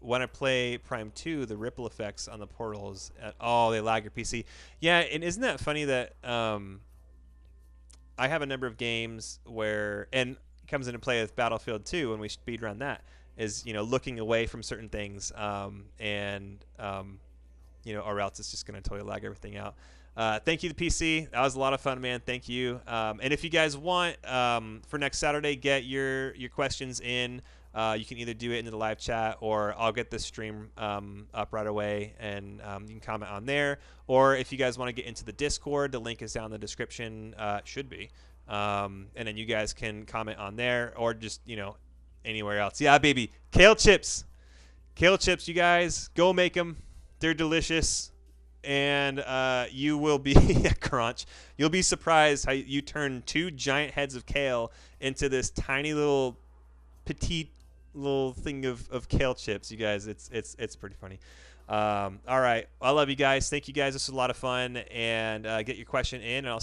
When I play Prime 2, the ripple effects on the portals, they lag your PC. Yeah, and isn't that funny that I have a number of games where, and it comes into play with Battlefield 2 when we speedrun that, is, looking away from certain things, or else it's just going to totally lag everything out. Thank you, the PC. That was a lot of fun, man. Thank you. And if you guys want, for next Saturday, get your questions in. You can either do it into the live chat, or I'll get this stream up right away, and you can comment on there. Or if you guys want to get into the Discord, the link is down in the description. It should be. And then you guys can comment on there, or just, anywhere else. Yeah, baby. Kale chips. Kale chips, you guys. Go make them. They're delicious. And you will be crunch. You'll be surprised how you turn 2 giant heads of kale into this tiny little petite little thing of kale chips. You guys, it's pretty funny. All right, I love you guys. Thank you guys. This was a lot of fun. And get your question in, and I'll